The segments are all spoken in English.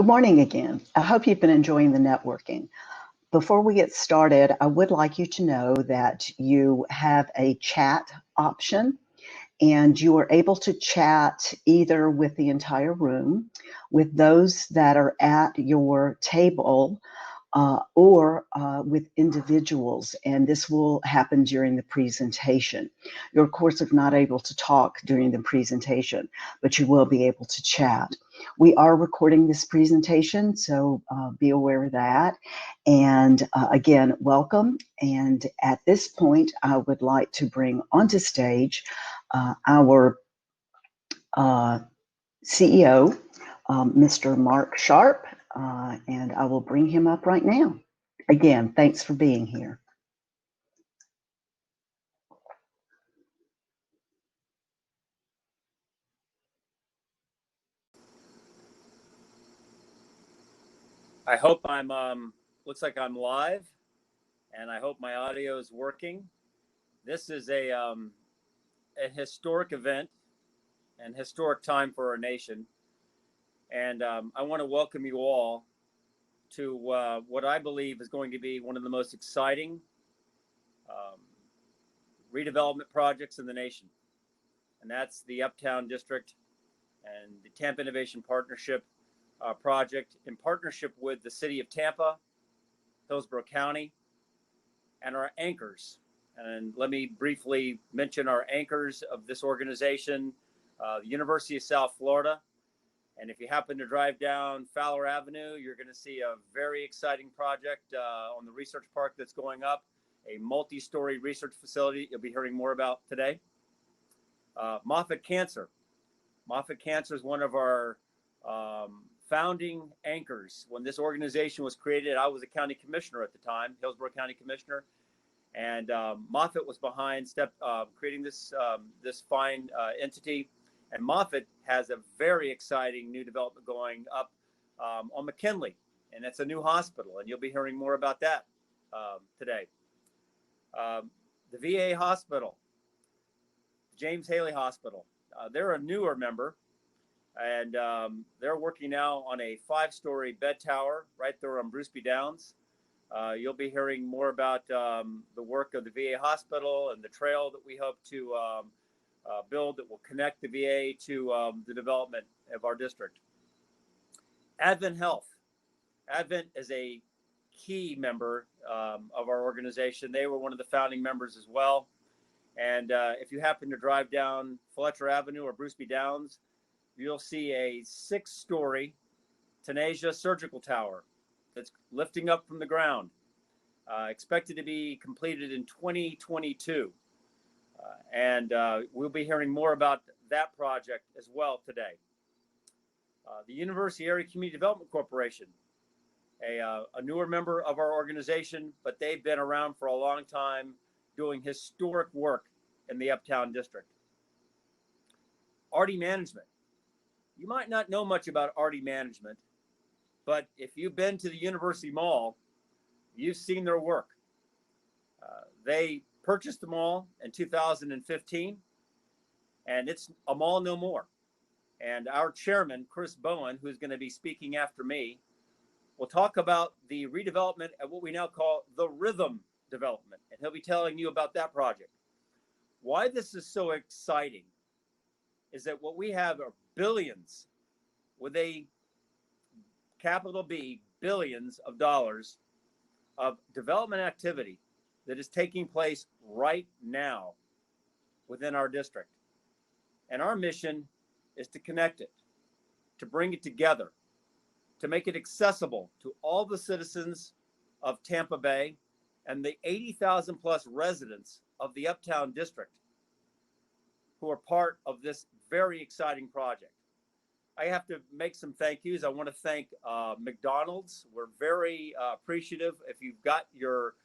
Good morning again. I hope you've been enjoying the networking. Before we get started, I would like you to know that you have a chat option and you are able to chat either with the entire room, with those that are at your table, or with individuals, and this will happen during the presentation. You're, of course, not able to talk during the presentation, but you will be able to chat. We are recording this presentation, so be aware of that. And again, welcome. And at this point, I would like to bring onto stage our CEO, Mr. Mark Sharp, and I will bring him up right now. Again, thanks for being here. I hope looks like I'm live, and I hope my audio is working. This is a historic event and historic time for our nation. And I want to welcome you all to what I believe is going to be one of the most exciting redevelopment projects in the nation. And that's the Uptown District and the Tampa Innovation Partnership project in partnership with the City of Tampa, Hillsborough County, and our anchors. And let me briefly mention our anchors of this organization, the University of South Florida. And if you happen to drive down Fowler Avenue, you're going to see a very exciting project on the research park that's going up, a multi-story research facility you'll be hearing more about today. Moffitt Cancer. Moffitt Cancer is one of our founding anchors. When this organization was created, I was a county commissioner at the time, Hillsborough County Commissioner, and Moffitt was behind creating this fine entity. And Moffitt has a very exciting new development going up on McKinley, and it's a new hospital, and you'll be hearing more about that today. The VA hospital, James Haley Hospital, they're a newer member, and they're working now on a 5-story bed tower right there on Bruce B. Downs. You'll be hearing more about the work of the VA hospital and the trail that we hope to build that will connect the VA to the development of our district. Advent Health. Advent is a key member of our organization. They were one of the founding members as well. And if you happen to drive down Fletcher Avenue or Bruce B. Downs, you'll see a 6-story Tenasia surgical tower that's lifting up from the ground, expected to be completed in 2022. And we'll be hearing more about that project as well today. The University Area Community Development Corporation, a newer member of our organization, but they've been around for a long time doing historic work in the Uptown District. Artie Management. You might not know much about Artie Management, but if you've been to the University Mall, you've seen their work. They purchased the mall in 2015, and it's a mall no more. And our chairman, Chris Bowen, who's going to be speaking after me, will talk about the redevelopment at what we now call the Rhythm Development, and he'll be telling you about that project. Why this is so exciting is that what we have are billions, with a capital B, billions of dollars of development activity that is taking place right now within our district. And our mission is to connect it, to bring it together, to make it accessible to all the citizens of Tampa Bay and the 80,000 plus residents of the Uptown District who are part of this very exciting project. I have to make some thank yous. I want to thank McDonald's. We're very appreciative. If you've got your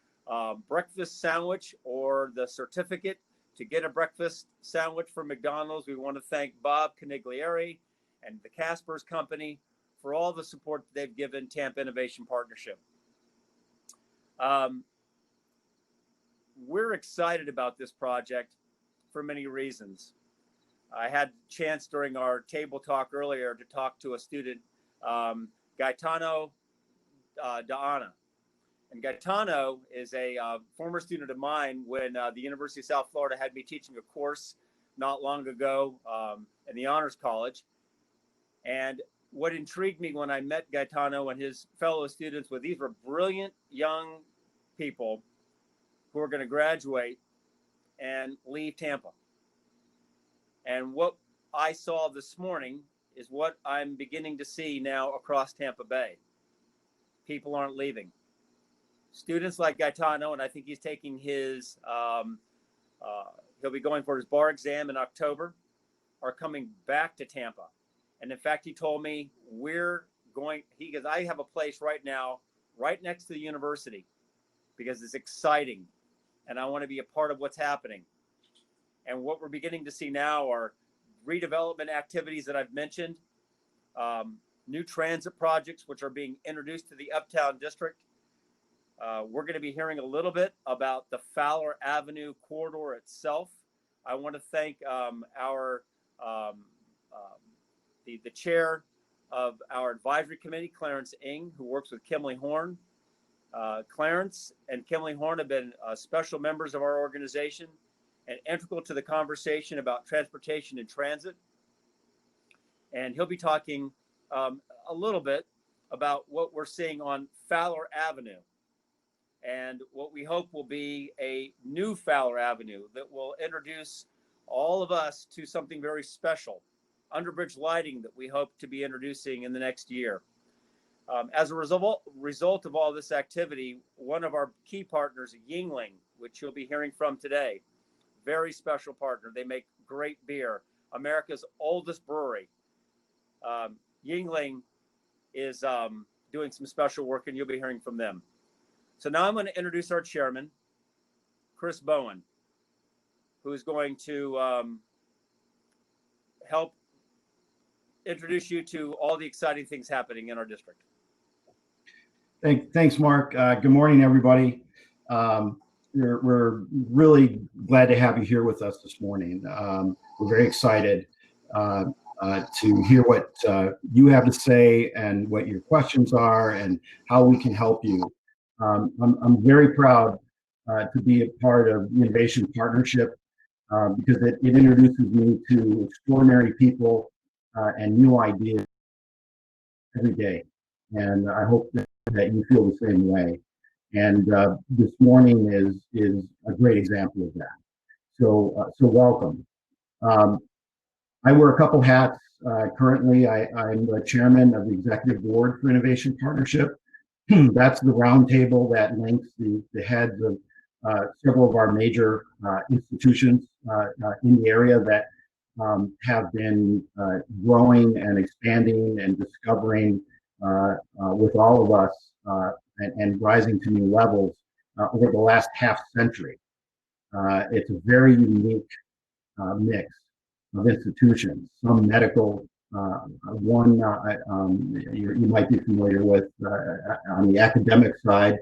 breakfast sandwich or the certificate to get a breakfast sandwich from McDonald's, we want to thank Bob Caniglieri and the Casper's Company for all the support that they've given Tampa Innovation Partnership. We're excited about this project for many reasons. I had a chance during our table talk earlier to talk to a student Gaetano D'Anna. And Gaetano is a former student of mine when the University of South Florida had me teaching a course not long ago in the Honors College. And what intrigued me when I met Gaetano and his fellow students was these were brilliant young people who are going to graduate and leave Tampa. And what I saw this morning is what I'm beginning to see now across Tampa Bay. People aren't leaving. Students like Gaetano, and I think he's taking his, he'll be going for his bar exam in October, are coming back to Tampa. And in fact, he told me he goes, I have a place right now, right next to the university, because it's exciting. And I want to be a part of what's happening. And what we're beginning to see now are redevelopment activities that I've mentioned, new transit projects, which are being introduced to the Uptown District. We're going to be hearing a little bit about the Fowler Avenue corridor itself. I want to thank the chair of our advisory committee, Clarence Ng, who works with Kimley Horn. Clarence and Kimley Horn have been special members of our organization and integral to the conversation about transportation and transit. And he'll be talking a little bit about what we're seeing on Fowler Avenue and what we hope will be a new Fowler Avenue that will introduce all of us to something very special, underbridge lighting that we hope to be introducing in the next year. As a result of all this activity, one of our key partners, Yuengling, which you'll be hearing from today, very special partner. They make great beer, America's oldest brewery. Yuengling is doing some special work, and you'll be hearing from them. So now I'm going to introduce our chairman, Chris Bowen, who is going to help introduce you to all the exciting things happening in our district. Thanks, Mark. Good morning, everybody. We're really glad to have you here with us this morning. We're very excited to hear what you have to say and what your questions are and how we can help you. I'm very proud to be a part of the Innovation Partnership because it introduces me to extraordinary people and new ideas every day. And I hope that you feel the same way. And this morning is a great example of that. So welcome. I wear a couple hats. Currently, I'm the chairman of the executive board for Innovation Partnership. That's the roundtable that links the heads of several of our major institutions in the area that have been growing and expanding and discovering with all of us and rising to new levels over the last half century. It's a very unique mix of institutions, some medical, one you might be familiar with on the academic side,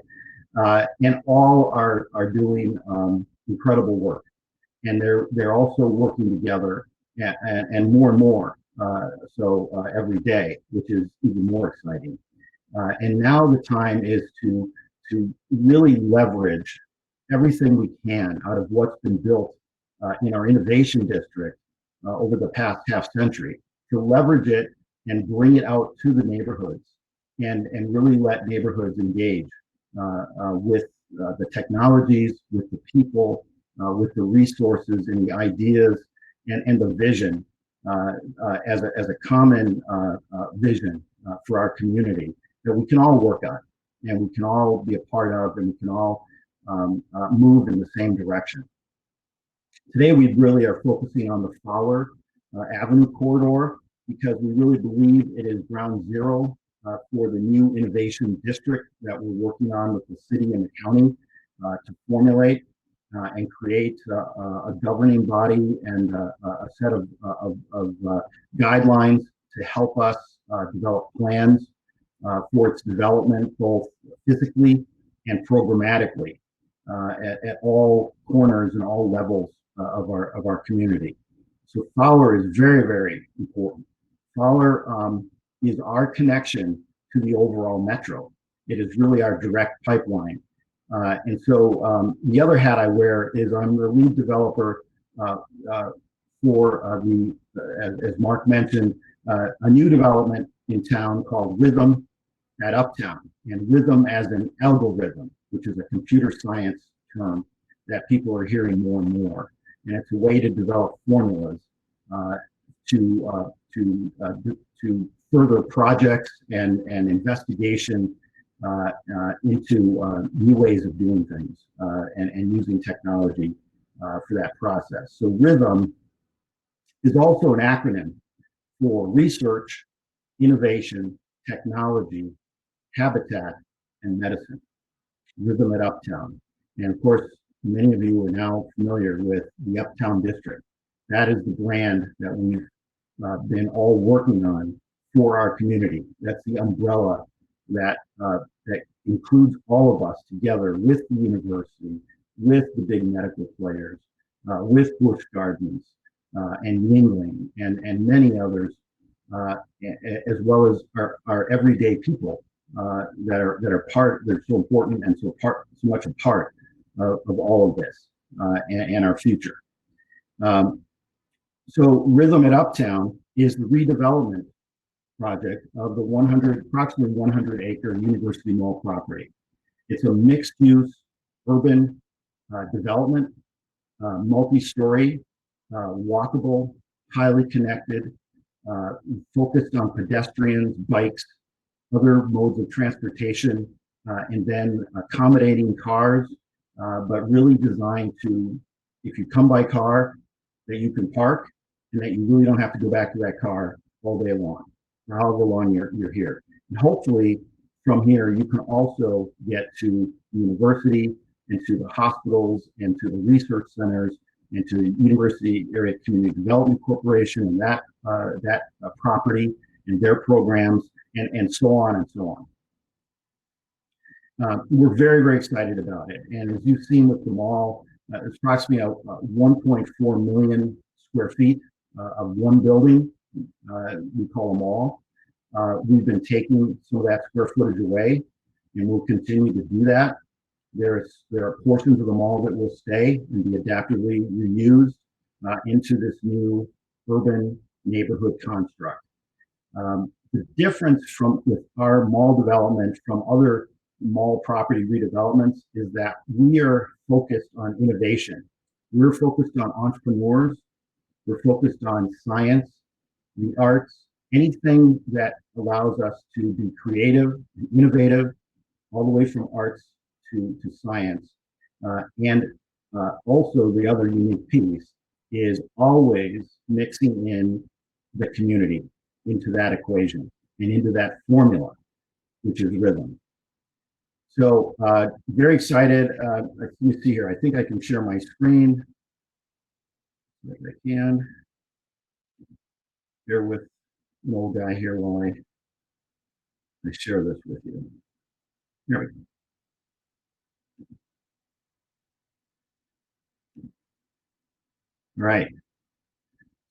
and all are doing incredible work. And they're also working together and more so every day, which is even more exciting. And now the time is to really leverage everything we can out of what's been built in our innovation district over the past half century, to leverage it and bring it out to the neighborhoods and really let neighborhoods engage with the technologies, with the people, with the resources and the ideas and the vision as a common vision for our community that we can all work on and we can all be a part of, and we can all move in the same direction. Today, we really are focusing on the Fowler Avenue corridor because we really believe it is ground zero for the new innovation district that we're working on with the city and the county to formulate and create a governing body and a set of guidelines to help us develop plans for its development, both physically and programmatically at all corners and all levels of our community. So Fowler is very, very important. Fowler is our connection to the overall metro. It is really our direct pipeline. And so the other hat I wear is I'm the lead developer for as Mark mentioned, a new development in town called Rhythm at Uptown. And Rhythm as an algorithm, which is a computer science term that people are hearing more and more. And it's a way to develop formulas to further projects and investigation into new ways of doing things and using technology for that process. So Rhythm is also an acronym for research, innovation, technology, habitat, and medicine. Rhythm at Uptown. And of course, many of you are now familiar with the Uptown District. That is the brand that we've been all working on for our community. That's the umbrella that includes all of us together with the university, with the big medical players, with Busch Gardens and Yingling and many others, as well as our everyday people that are part. They're so important and so much a part of all of this and our future. So Rhythm at Uptown is the redevelopment project of the approximately 100-acre University Mall property. It's a mixed-use urban development, multi-story, walkable, highly connected, focused on pedestrians, bikes, other modes of transportation, and then accommodating cars, but really designed to, if you come by car, that you can park and that you really don't have to go back to that car all day long, or however long you're here. And hopefully from here, you can also get to the university and to the hospitals and to the research centers and to the University Area Community Development Corporation and that property and their programs and so on and so on. We're very, very excited about it. And as you've seen with the mall, it's approximately 1.4 million square feet of one building. We call a mall. We've been taking some of that square footage away, and we'll continue to do that. There are portions of the mall that will stay and be adaptively reused into this new urban neighborhood construct. The difference with our mall development from other mall property redevelopments is that we are focused on innovation. We're focused on entrepreneurs. We're focused on science, the arts, anything that allows us to be creative and innovative, all the way from arts to science. And also the other unique piece is always mixing in the community into that equation and into that formula, which is Rhythm. So very excited. Let me see here. I think I can share my screen. If I can. Bear with an old guy here while I share this with you. There we go. All right.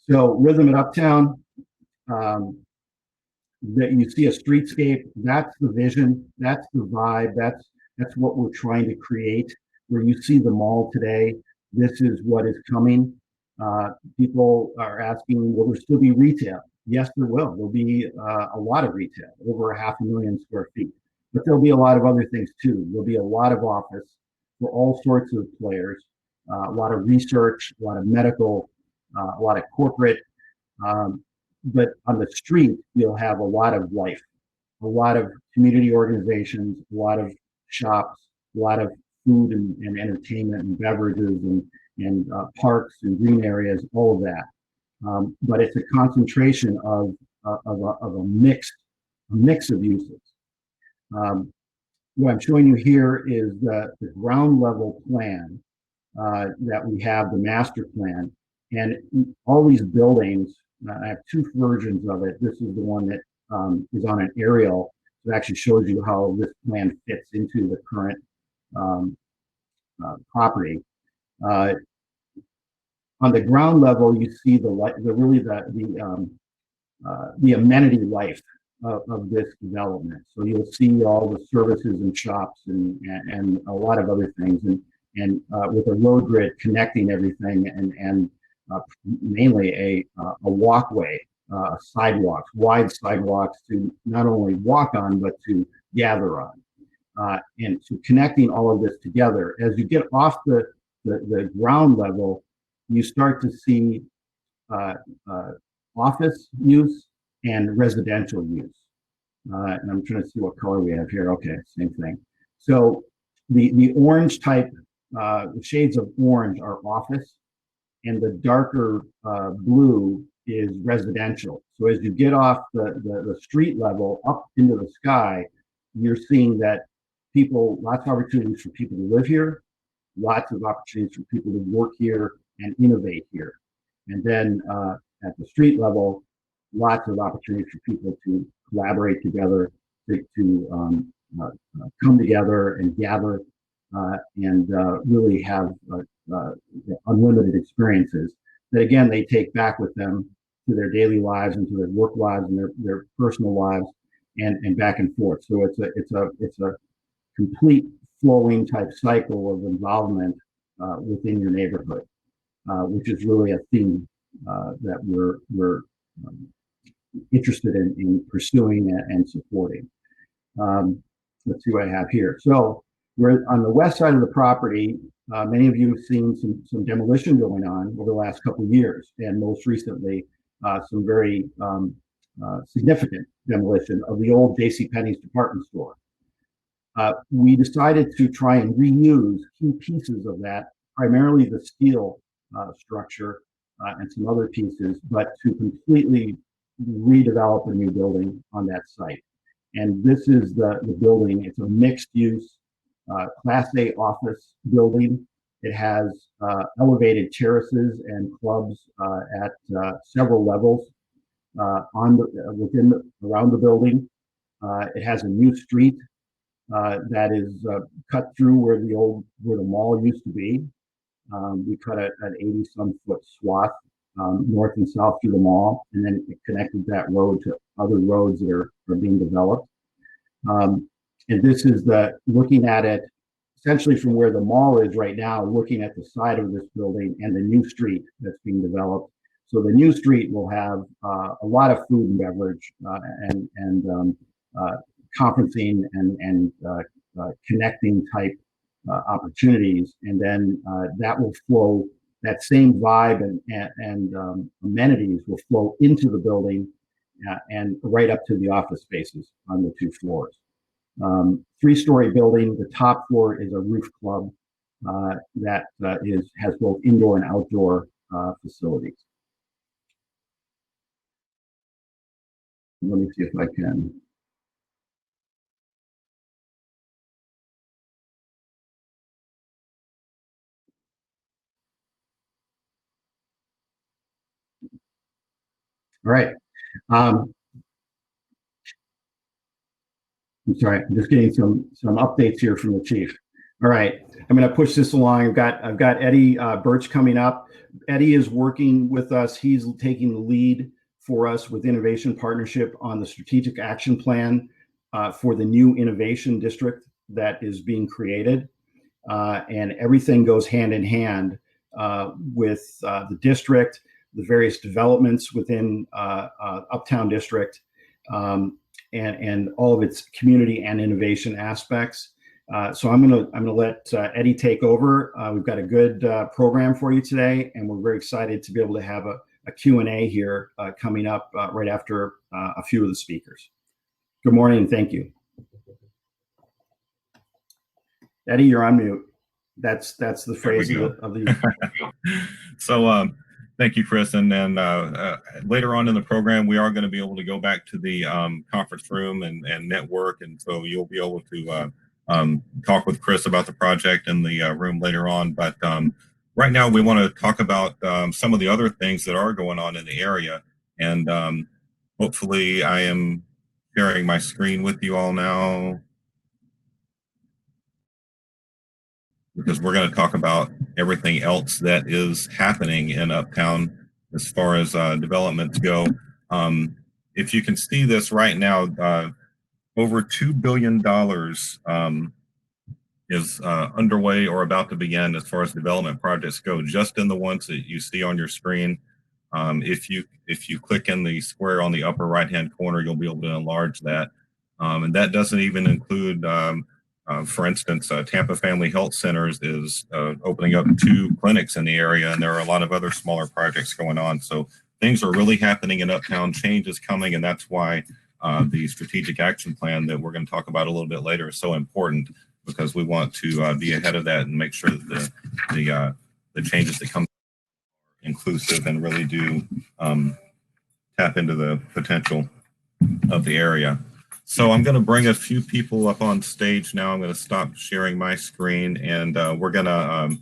So Rhythm at Uptown. That you see a streetscape, that's the vision, that's the vibe, that's what we're trying to create. Where you see the mall today, this is what is coming. People are asking, will there still be retail? Yes, there will. There'll be a lot of retail, over 500,000 square feet. But there'll be a lot of other things too. There'll be a lot of office for all sorts of players, a lot of research, a lot of medical, a lot of corporate. But on the street, you'll have a lot of life, a lot of community organizations, a lot of shops, a lot of food and entertainment and beverages and parks and green areas, all of that. But it's a concentration of a mix of uses. What I'm showing you here is the ground level plan that we have, the master plan, and all these buildings. I have two versions of it. This is the one that is on an aerial that actually shows you how this plan fits into the current property. On the ground level, you see the amenity life of this development. So you'll see all the services and shops and a lot of other things, and with a road grid connecting everything, and mainly a walkway, sidewalks, wide sidewalks to not only walk on but to gather on. And so connecting all of this together, as you get off the ground level, you start to see office use and residential use. And I'm trying to see what color we have here. Okay, same thing. So the orange type, shades of orange are office, and the darker blue is residential. So as you get off the street level up into the sky, you're seeing that lots of opportunities for people to live here, lots of opportunities for people to work here and innovate here. And then at the street level, lots of opportunities for people to collaborate together, to come together and gather and really have unlimited experiences that, again, they take back with them to their daily lives and to their work lives and their personal lives, and back and forth. So it's a complete flowing type cycle of involvement within your neighborhood, which is really a theme that we're interested in pursuing and supporting. Let's see what I have here. So we're on the west side of the property. Many of you have seen some demolition going on over the last couple of years, and most recently some very significant demolition of the old JCPenney's department store. We decided to try and reuse key pieces of that, primarily the steel structure and some other pieces, but to completely redevelop a new building on that site. And this is the building. It's a mixed use Class A office building. It has elevated terraces and clubs at several levels around the building. It has a new street that is cut through where the mall used to be. We cut an 80-some foot swath north and south through the mall, and then it connected that road to other roads that are being developed. And this is looking at it essentially from where the mall is right now, looking at the side of this building and the new street that's being developed. So the new street will have a lot of food and beverage and conferencing and connecting type opportunities, and then that will flow. That same vibe and amenities will flow into the building and right up to the office spaces on the 2 floors. 3-story building. The top floor is a roof club that has both indoor and outdoor facilities. Let me see if I can. All right. I'm sorry, I'm just getting some updates here from the chief. All right, I'm going to push this along. I've got Eddie Birch coming up. Eddie is working with us. He's taking the lead for us with Innovation Partnership on the strategic action plan for the new innovation district that is being created. And everything goes hand in hand with the district, the various developments within Uptown District, and all of its community and innovation aspects. So I'm gonna let Eddie take over. We've got a good program for you today, and we're very excited to be able to have a Q&A here coming up right after a few of the speakers. Good morning, and thank you. Eddie, you're on mute. That's the phrase of the. So thank you, Chris. And then later on in the program, we are going to be able to go back to the conference room and network, and so you'll be able to talk with Chris about the project in the room later on. But right now, we want to talk about some of the other things that are going on in the area, and hopefully, I am sharing my screen with you all now, because we're going to talk about everything else that is happening in Uptown as far as developments go. if you can see this right now, over $2 billion is underway or about to begin as far as development projects go, just in the ones that you see on your screen. If you click in the square on the upper right-hand corner, you'll be able to enlarge that. And that doesn't even include, for instance, Tampa Family Health Centers is opening up 2 clinics in the area, and there are a lot of other smaller projects going on. So things are really happening in Uptown. Change is coming, and that's why the strategic action plan that we're going to talk about a little bit later is so important, because we want to be ahead of that and make sure that the changes that come are inclusive and really do tap into the potential of the area. So I'm going to bring a few people up on stage now. I'm going to stop sharing my screen, and we're going to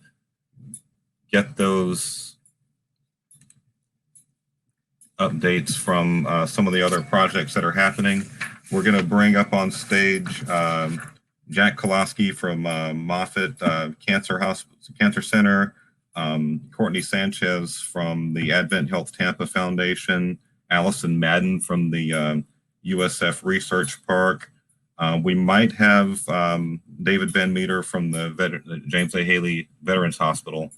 get those updates from some of the other projects that are happening. We're going to bring up on stage Jack Koloski from Moffitt Cancer Center, Courtney Sanchez from the Advent Health Tampa Foundation, Allison Madden from the USF Research Park. We might have David Van Meter from the James A. Haley Veterans Hospital.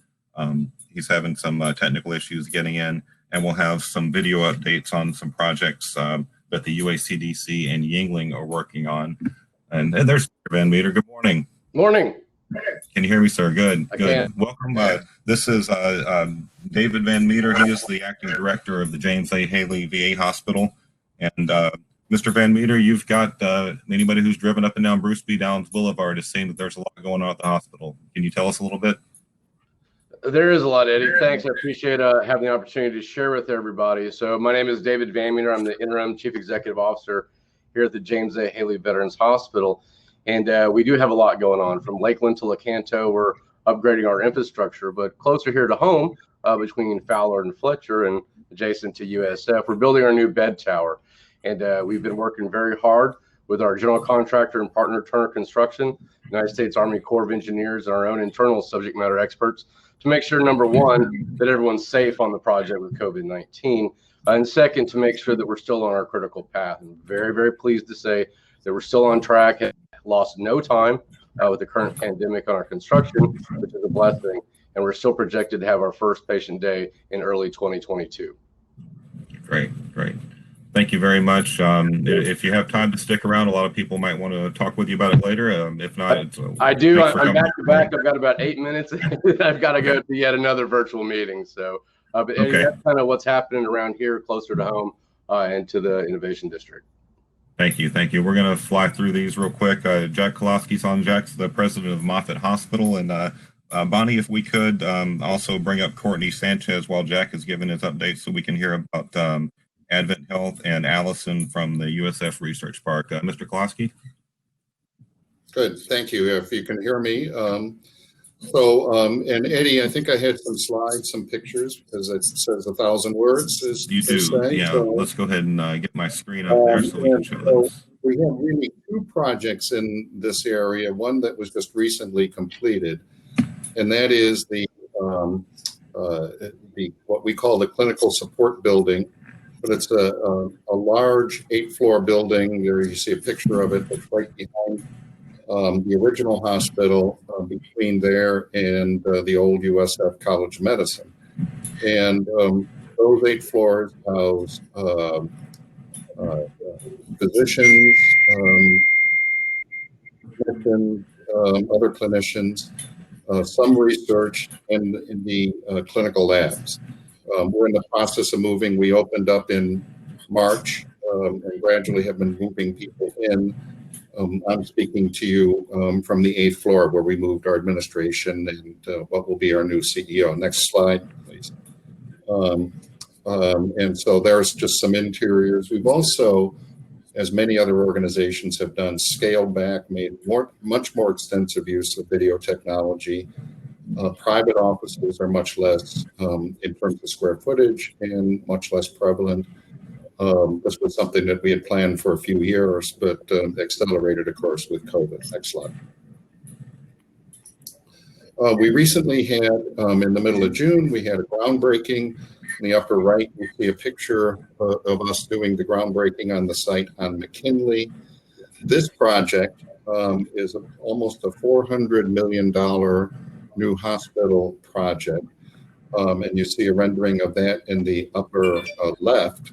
He's having some technical issues getting in, and we'll have some video updates on some projects that the UACDC and Yingling are working on. And there's Van Meter. Good morning. Morning. Can you hear me, sir? Good. I Good. can. Welcome. This is David Van Meter. He is the acting director of the James A. Haley VA Hospital. And Mr. Van Meter, you've got anybody who's driven up and down Bruce B. Downs Boulevard has seen that there's a lot going on at the hospital. Can you tell us a little bit? There is a lot, Eddie. Thanks. I appreciate having the opportunity to share with everybody. So my name is David Van Meter. I'm the interim chief executive officer here at the James A. Haley Veterans Hospital. And we do have a lot going on from Lakeland to Lecanto. We're upgrading our infrastructure, but closer here to home between Fowler and Fletcher and adjacent to USF, we're building our new bed tower. And we've been working very hard with our general contractor and partner Turner Construction, United States Army Corps of Engineers, and our own internal subject matter experts to make sure, number one, that everyone's safe on the project with COVID-19, and second, to make sure that we're still on our critical path. I'm very, very pleased to say that we're still on track and lost no time with the current pandemic on our construction, which is a blessing, and we're still projected to have our first patient day in early 2022. Great, great. Thank you very much. If you have time to stick around, a lot of people might want to talk with you about it later. If not, I do. I'm back to back. I've got about 8 minutes. I've got to go to yet another virtual meeting. So, but okay. That's kind of what's happening around here, closer to home and to the Innovation District. Thank you. Thank you. We're going to fly through these real quick. Jack Koloski's on. Jack's the president of Moffitt Hospital. And Bonnie, if we could also bring up Courtney Sanchez while Jack is giving his update so we can hear about Advent Health, and Allison from the USF Research Park. Mr. Koloski? Good, thank you. If you can hear me. And Eddie, I think I had some slides, some pictures, because it says 1,000 words. You do, yeah. So, let's go ahead and get my screen up there so we can show this. We have really 2 projects in this area, one that was just recently completed, and that is the what we call the clinical support building. But it's a large 8-floor building. There you see a picture of it. It's right behind the original hospital, between there and the old USF College of Medicine. And those 8 floors house physicians, other clinicians, some research, and in the clinical labs. We're in the process of moving. We opened up in March and gradually have been moving people in. I'm speaking to you from the 8th floor where we moved our administration and what will be our new CEO. Next slide, please. And so there's just some interiors. We've also, as many other organizations have done, scaled back, made much more extensive use of video technology. Private offices are much less in terms of square footage and much less prevalent. This was something that we had planned for a few years, but accelerated, of course, with COVID. Next slide. We recently had, in the middle of June, we had a groundbreaking. In the upper right, you see a picture of us doing the groundbreaking on the site on McKinley. This project is almost a $400 million new hospital project. And you see a rendering of that in the upper left.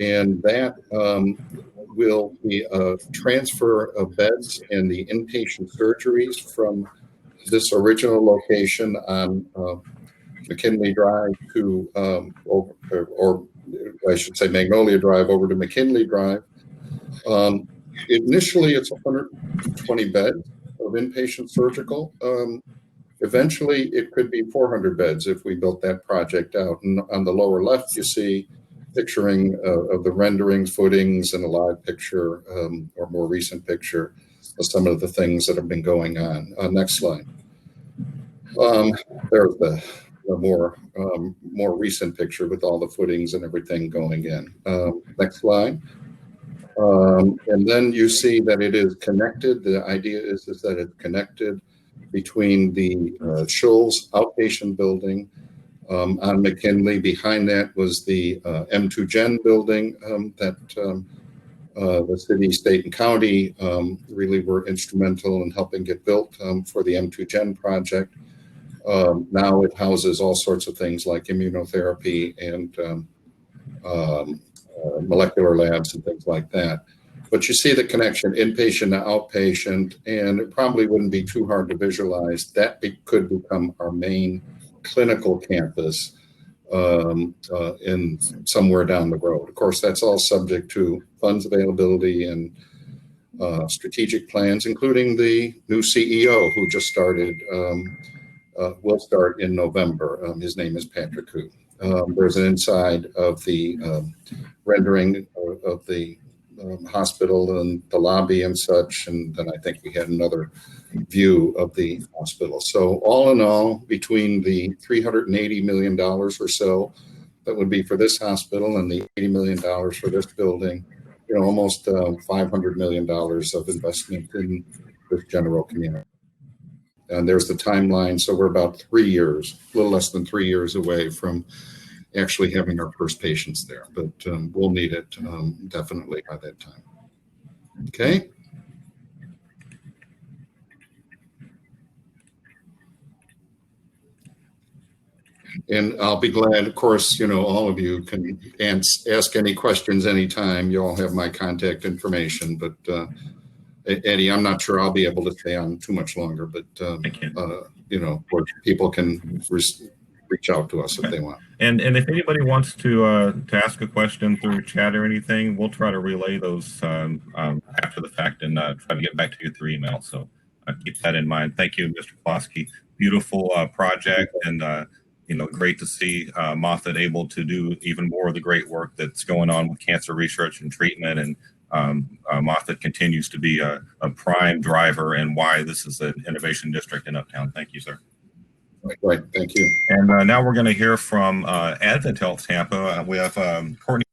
And that will be a transfer of beds in the inpatient surgeries from this original location on McKinley Drive to, or I should say Magnolia Drive over to McKinley Drive. Initially, it's 120 beds of inpatient surgical. Eventually, it could be 400 beds if we built that project out. And on the lower left, you see picturing of the renderings, footings, and a live picture or more recent picture of some of the things that have been going on. Next slide. There's the more recent picture with all the footings and everything going in. Next slide. And then you see that it is connected. The idea is that it's connected between the Schulz outpatient building on McKinley. Behind that was the M2 Gen building that the city, state, and county really were instrumental in helping get built for the M2 Gen project. Now it houses all sorts of things like immunotherapy and molecular labs and things like that. But you see the connection, inpatient to outpatient, and it probably wouldn't be too hard to visualize that could become our main clinical campus in somewhere down the road. Of course, that's all subject to funds availability and strategic plans, including the new CEO who just started, will start in November. His name is Patrick Hu. There's an inside of the rendering of the hospital and the lobby and such, and then I think we had another view of the hospital. So all in all, between the $380 million or so that would be for this hospital and the $80 million for this building, you know, almost $500 million of investment in this general community. And there's the timeline. So we're about 3 years, a little less than 3 years away from actually having our first patients there, but we'll need it definitely by that time. Okay. And I'll be glad, of course, you know, all of you can ask any questions anytime. You all have my contact information, but Eddie, I'm not sure I'll be able to stay on too much longer, but you know, people can reach out to us if they want. And if anybody wants to ask a question through chat or anything, we'll try to relay those after the fact and try to get back to you through email. So keep that in mind. Thank you, Mr. Klosky. Beautiful project, and you know, great to see Moffitt able to do even more of the great work that's going on with cancer research and treatment. And Moffitt continues to be a prime driver and why this is an innovation district in Uptown. Thank you, sir. Right, thank you. And now we're going to hear from Advent Health Tampa. We have Courtney,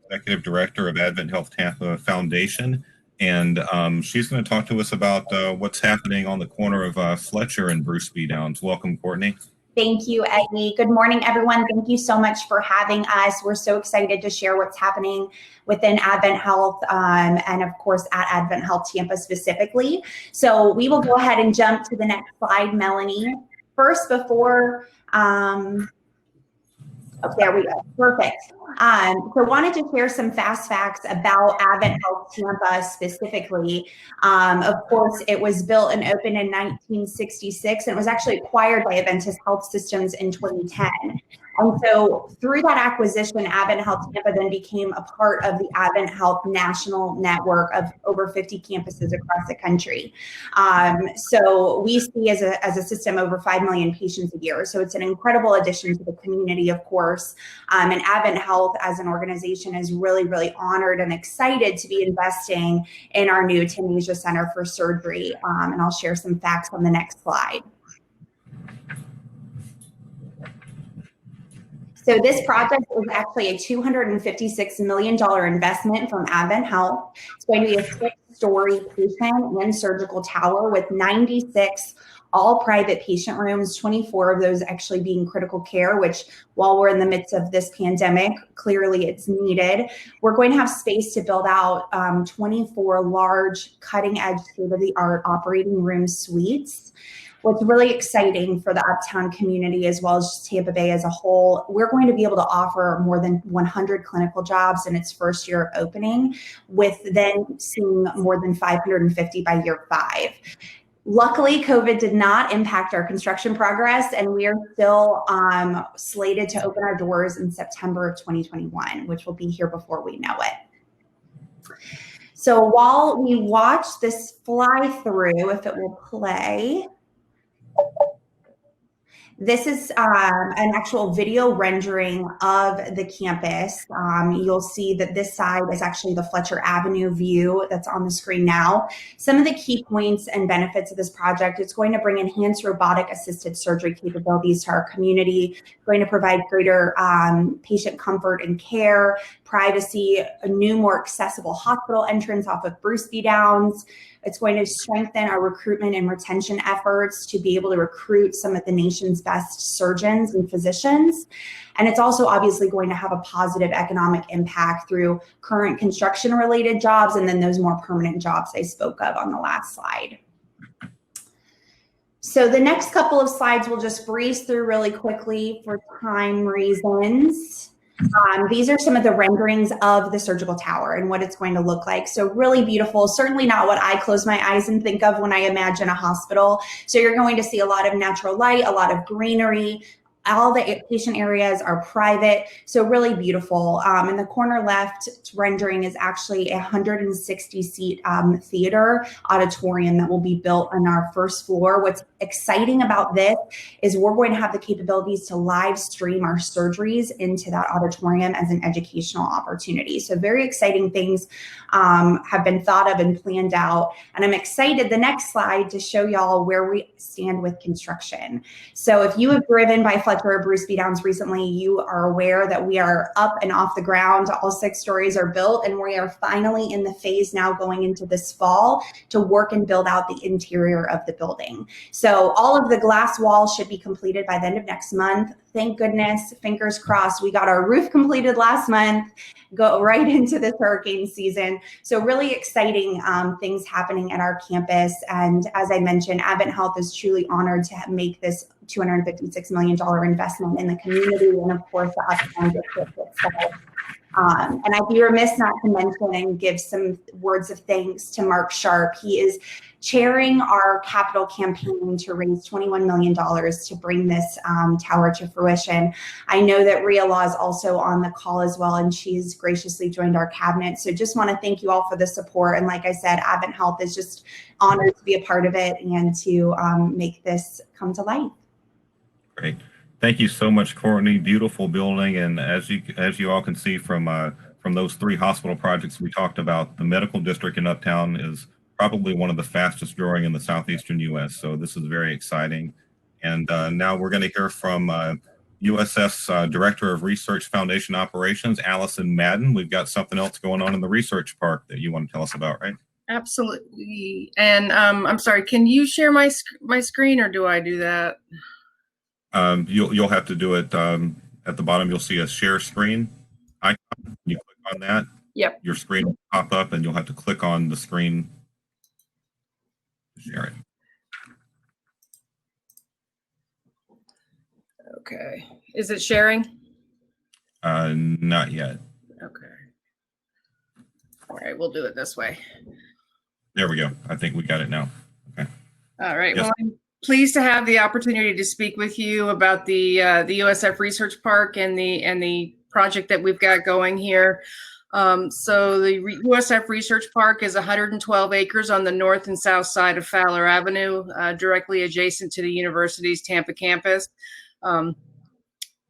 Executive Director of Advent Health Tampa Foundation, and she's going to talk to us about what's happening on the corner of Fletcher and Bruce B. Downs. Welcome, Courtney. Thank you, Eddie. Good morning, everyone. Thank you so much for having us. We're so excited to share what's happening within Advent Health and, of course, at Advent Health Tampa specifically. So we will go ahead and jump to the next slide, Melanie. First, before, oh, there we go, perfect. So wanted to share some fast facts about Advent Health Tampa specifically. Of course, it was built and opened in 1966, and it was actually acquired by Adventist Health Systems in 2010. And so through that acquisition, Advent Health Tampa then became a part of the Advent Health national network of over 50 campuses across the country. So we see as a system over 5 million patients a year. So it's an incredible addition to the community, of course. And Advent Health as an organization is really, really honored and excited to be investing in our new Tim Asia Center for Surgery. And I'll share some facts on the next slide. So this project is actually a $256 million investment from Advent Health. It's going to be a 6-story patient and surgical tower with 96 all private patient rooms, 24 of those actually being critical care, which while we're in the midst of this pandemic, clearly it's needed. We're going to have space to build out 24 large cutting-edge state-of-the-art operating room suites. What's really exciting for the Uptown community as well as Tampa Bay as a whole, we're going to be able to offer more than 100 clinical jobs in its first year of opening, with then seeing more than 550 by year 5. Luckily, COVID did not impact our construction progress, and we are still slated to open our doors in September of 2021, which will be here before we know it. So while we watch this fly through, if it will play, this is an actual video rendering of the campus. You'll see that this side is actually the Fletcher Avenue view that's on the screen now. Some of the key points and benefits of this project: it's going to bring enhanced robotic assisted surgery capabilities to our community, going to provide greater patient comfort and care, privacy, a new, more accessible hospital entrance off of Bruce B. Downs. It's going to strengthen our recruitment and retention efforts to be able to recruit some of the nation's best surgeons and physicians. And it's also obviously going to have a positive economic impact through current construction related jobs and then those more permanent jobs I spoke of on the last slide. So the next couple of slides we'll just breeze through really quickly for time reasons. These are some of the renderings of the surgical tower and what it's going to look like. So really beautiful, certainly not what I close my eyes and think of when I imagine a hospital. So you're going to see a lot of natural light, a lot of greenery. All the patient areas are private, so really beautiful. In the corner left rendering is actually a 160-seat theater auditorium that will be built on our first floor. What's exciting about this is we're going to have the capabilities to live stream our surgeries into that auditorium as an educational opportunity. So very exciting things have been thought of and planned out. And I'm excited, the next slide, to show y'all where we stand with construction. So if you have driven by Fletcher or Bruce B. Downs recently, you are aware that we are up and off the ground. All 6 stories are built, and we are finally in the phase now going into this fall to work and build out the interior of the building. So all of the glass walls should be completed by the end of next month. Thank goodness, fingers crossed, we got our roof completed last month, go right into this hurricane season. So really exciting things happening at our campus. And as I mentioned, AdventHealth is truly honored to make this $256 million investment in the community and of course the Uptown district itself. And I'd be remiss not to mention and give some words of thanks to Mark Sharp. He is chairing our capital campaign to raise $21 million to bring this tower to fruition. I know that Rhea Law is also on the call as well, and she's graciously joined our cabinet. So just want to thank you all for the support. And like I said, AdventHealth is just honored to be a part of it and to make this come to life. Great. Thank you so much, Courtney. Beautiful building. And as you all can see from those 3 hospital projects we talked about, the medical district in Uptown is probably one of the fastest growing in the southeastern U.S. So this is very exciting. And now we're going to hear from USF's Director of Research Foundation Operations, Allison Madden. We've got something else going on in the research park that you want to tell us about, right? Absolutely. And I'm sorry, can you share my screen, or do I do that? You'll have to do it at the bottom. You'll see a share screen icon. You click on that. Yep. Your screen will pop up, and you'll have to click on the screen to share it. Okay. Is it sharing? Not yet. Okay. All right, we'll do it this way. There we go. I think we got it now. Okay. All right. Yes. Well, I'm pleased to have the opportunity to speak with you about the USF Research Park and the project that we've got going here. So the USF Research Park is 112 acres on the north and south side of Fowler Avenue, directly adjacent to the university's Tampa campus.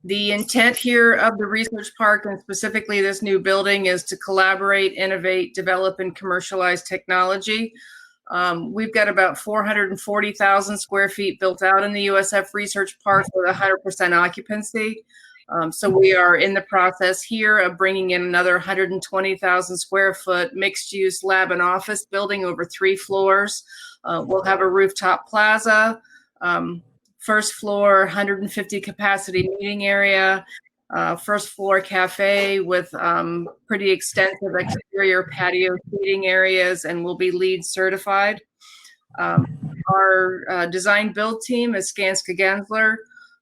The intent here of the research park, and specifically this new building, is to collaborate, innovate, develop, and commercialize technology. We've got about 440,000 square feet built out in the USF Research Park with 100% occupancy. So we are in the process here of bringing in another 120,000 square foot mixed use lab and office building over 3 floors. We'll have a rooftop plaza. First floor, 150 capacity meeting area, first floor cafe with pretty extensive exterior patio seating areas, and will be LEED certified. Our design build team is Skanska Gensler.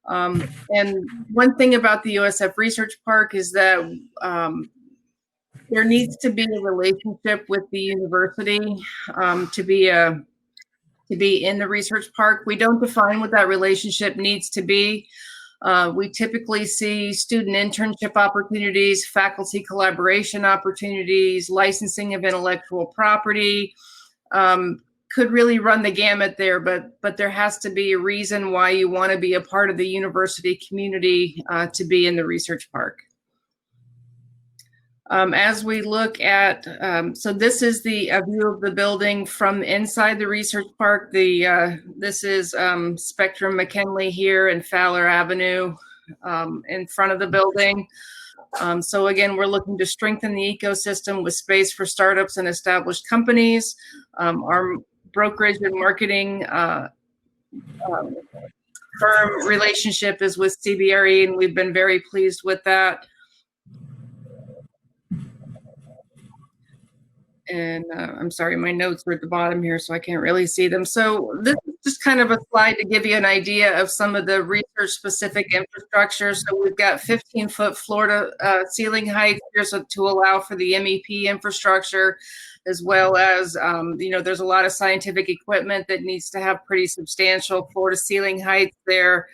And one thing about the USF Research Park is that there needs to be a relationship with the university to be in the research park. We don't define what that relationship needs to be. We typically see student internship opportunities, faculty collaboration opportunities, licensing of intellectual property. Could really run the gamut there, but there has to be a reason why you want to be a part of the university community to be in the research park. As we look at, so this is the view of the building from inside the research park. This is Spectrum McKinley here and Fowler Avenue in front of the building. So again, we're looking to strengthen the ecosystem with space for startups and established companies. Our brokerage and marketing firm relationship is with CBRE, and we've been very pleased with that. And I'm sorry, my notes are at the bottom here, so I can't really see them. So this is just kind of a slide to give you an idea of some of the research-specific infrastructure. So we've got 15-foot floor to ceiling height here, so to allow for the MEP infrastructure, as well as, there's a lot of scientific equipment that needs to have pretty substantial floor to ceiling heights there.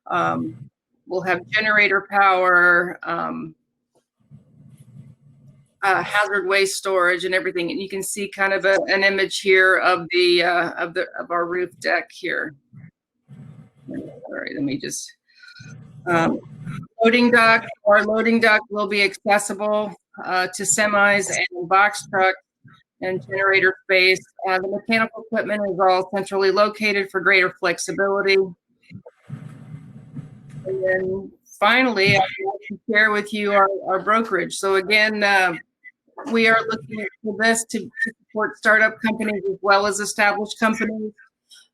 We'll have generator power, hazard waste storage and everything, and you can see kind of an image here of our roof deck here. All right, let me just loading dock. Our loading dock will be accessible to semis and box trucks and generator space. The mechanical equipment is all centrally located for greater flexibility. And then finally, I'd like to share with you our brokerage. So again, we are looking for this to support startup companies as well as established companies.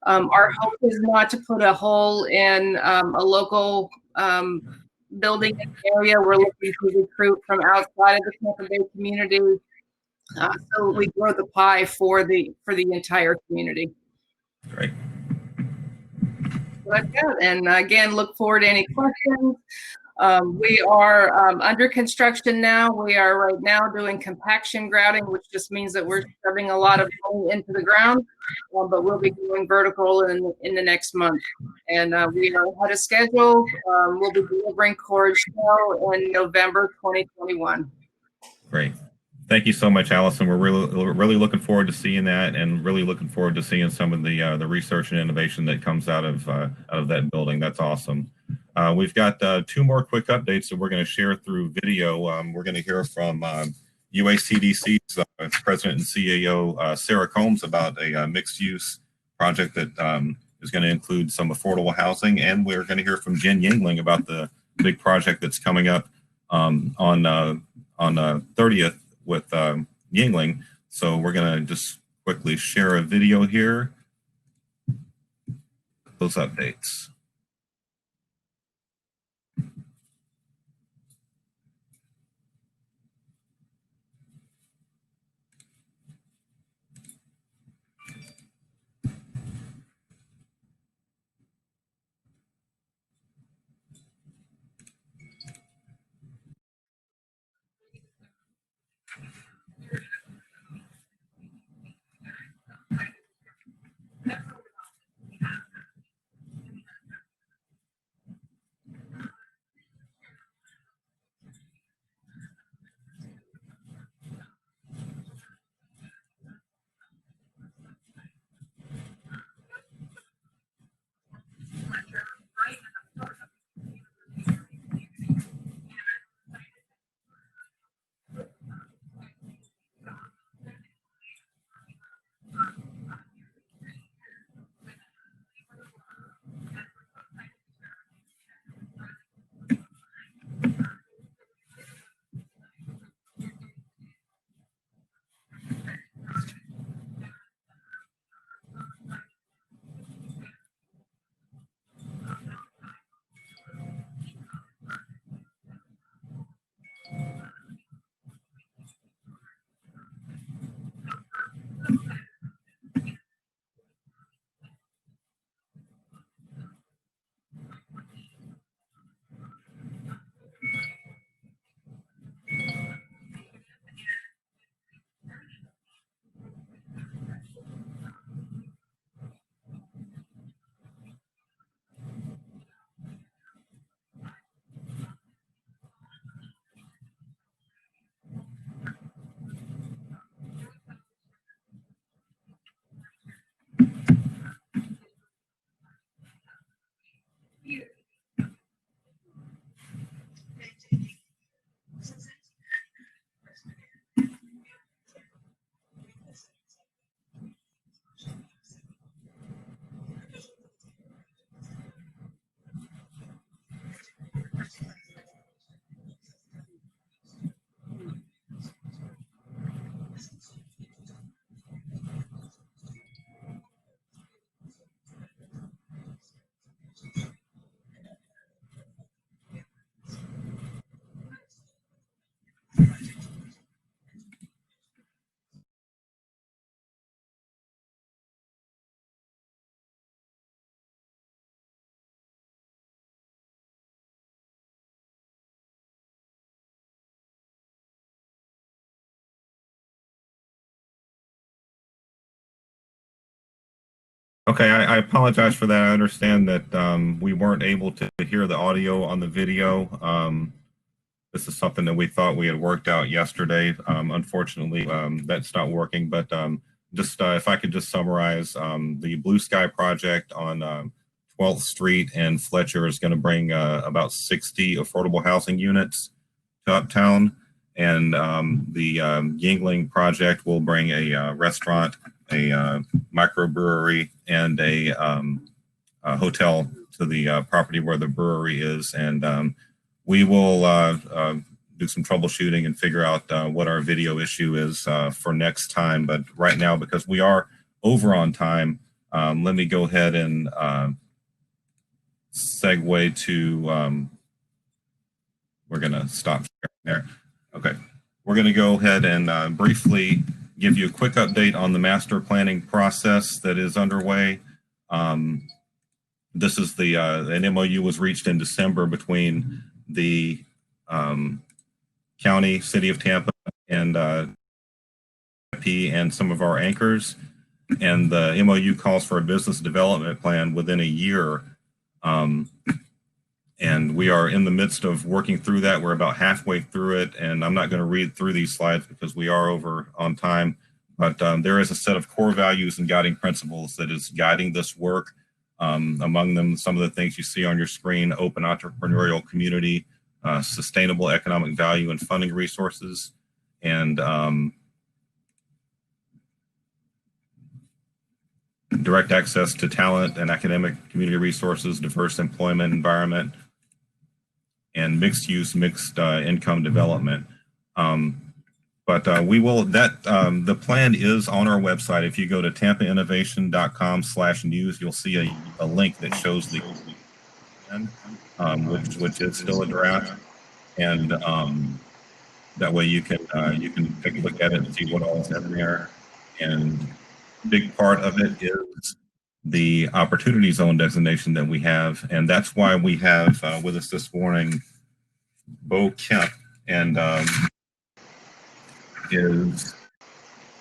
Our hope is not to put a hole in a local building area. We're looking to recruit from outside of the Tampa Bay community, so we grow the pie for the entire community. Great. Like that. And again, look forward to any questions. We are under construction now. We are right now doing compaction grouting, which just means that we're shoving a lot of money into the ground, but we'll be doing vertical in the next month. And we are ahead of schedule. We'll be delivering core shell in November 2021. Great. Thank you so much, Allison. We're really looking forward to seeing that, and really looking forward to seeing some of the research and innovation that comes out of that building. That's awesome. We've got 2 more quick updates that we're going to share through video. We're going to hear from UACDC's President and CEO Sarah Combs about a mixed-use project that is going to include some affordable housing, and we're going to hear from Jen Yingling about the big project that's coming up on 30th. With Yingling. So we're going to just quickly share a video here. Those updates. Okay, I apologize for that. I understand that we weren't able to hear the audio on the video. This is something that we thought we had worked out yesterday. Unfortunately, that's not working. But just if I could just summarize, the Blue Sky project on 12th Street and Fletcher is going to bring about 60 affordable housing units to Uptown. And the Yingling project will bring a restaurant, a microbrewery, and a hotel to the property where the brewery is. And we will do some troubleshooting and figure out what our video issue is for next time. But right now, because we are over on time, let me go ahead and segue to, we're going to stop there. Okay. We're going to go ahead and briefly give you a quick update on the master planning process that is underway. This is an MOU was reached in December between the county, city of Tampa, and and some of our anchors. And the MOU calls for a business development plan within a year. And we are in the midst of working through that. We're about halfway through it, and I'm not going to read through these slides because we are over on time. But there is a set of core values and guiding principles that is guiding this work. Among them, some of the things you see on your screen: open entrepreneurial community, sustainable economic value and funding resources, and direct access to talent and academic community resources, diverse employment environment, and mixed use, mixed income development. But we will, the plan is on our website. If you go to tampainnovation.com/news, you'll see a link that shows the plan, which is still a draft. And that way you can take a look at it and see what all is in there. And a big part of it is the opportunity zone designation that we have. And that's why we have with us this morning Bo Kemp, and is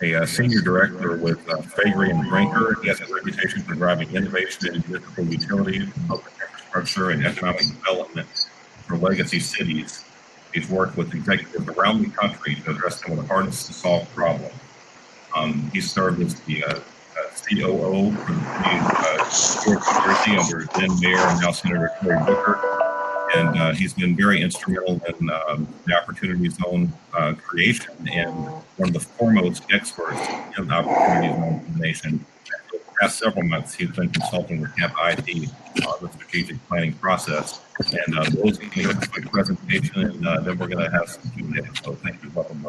a senior director with Fagery and Brinker. He has a reputation for driving innovation in municipal utilities, public infrastructure, and economic development for legacy cities. He's worked with executives around the country to address some of the hardest to solve problems. He served as the COO for the city of New Jersey under then Mayor and now Senator Cory Booker. And he's been very instrumental in the Opportunity Zone creation and one of the foremost experts in the Opportunity Zone in the nation. For the past several months, he's been consulting with Tampa IT on the strategic planning process. And those are a quick presentation, and then we're going to have some Q&A. So thank you. Welcome.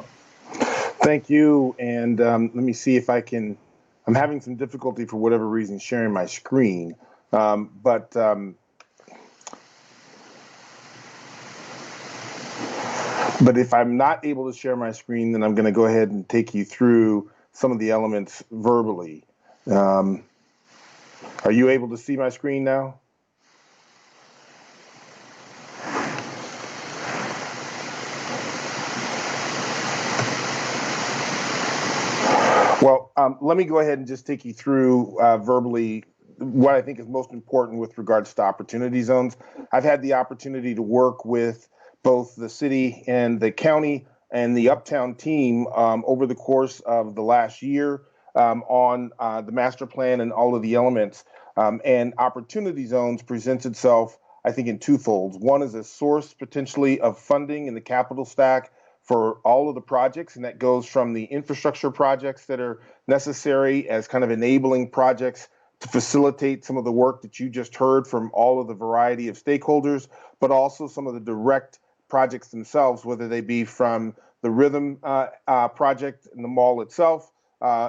Thank you. And let me see if I can. I'm having some difficulty for whatever reason sharing my screen, but if I'm not able to share my screen, then I'm going to go ahead and take you through some of the elements verbally. Are you able to see my screen now? Well, let me go ahead and just take you through verbally what I think is most important with regards to opportunity zones. I've had the opportunity to work with both the city and the county and the Uptown team over the course of the last year on the master plan and all of the elements. And opportunity zones presents itself, I think, in twofolds. One is a source potentially of funding in the capital stack for all of the projects, and that goes from the infrastructure projects that are necessary as kind of enabling projects to facilitate some of the work that you just heard from all of the variety of stakeholders, but also some of the direct projects themselves, whether they be from the Rhythm project in the mall itself,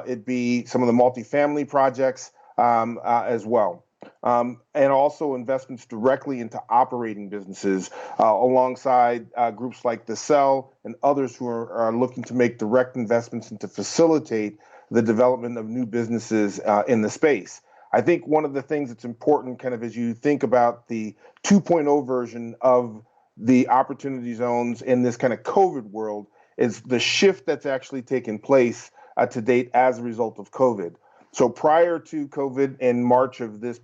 it be some of the multifamily projects as well. And also investments directly into operating businesses alongside groups like the Cell and others who are looking to make direct investments and to facilitate the development of new businesses in the space. I think one of the things that's important kind of as you think about the 2.0 version of the opportunity zones in this kind of COVID world is the shift that's actually taken place to date as a result of COVID. So prior to COVID in March of this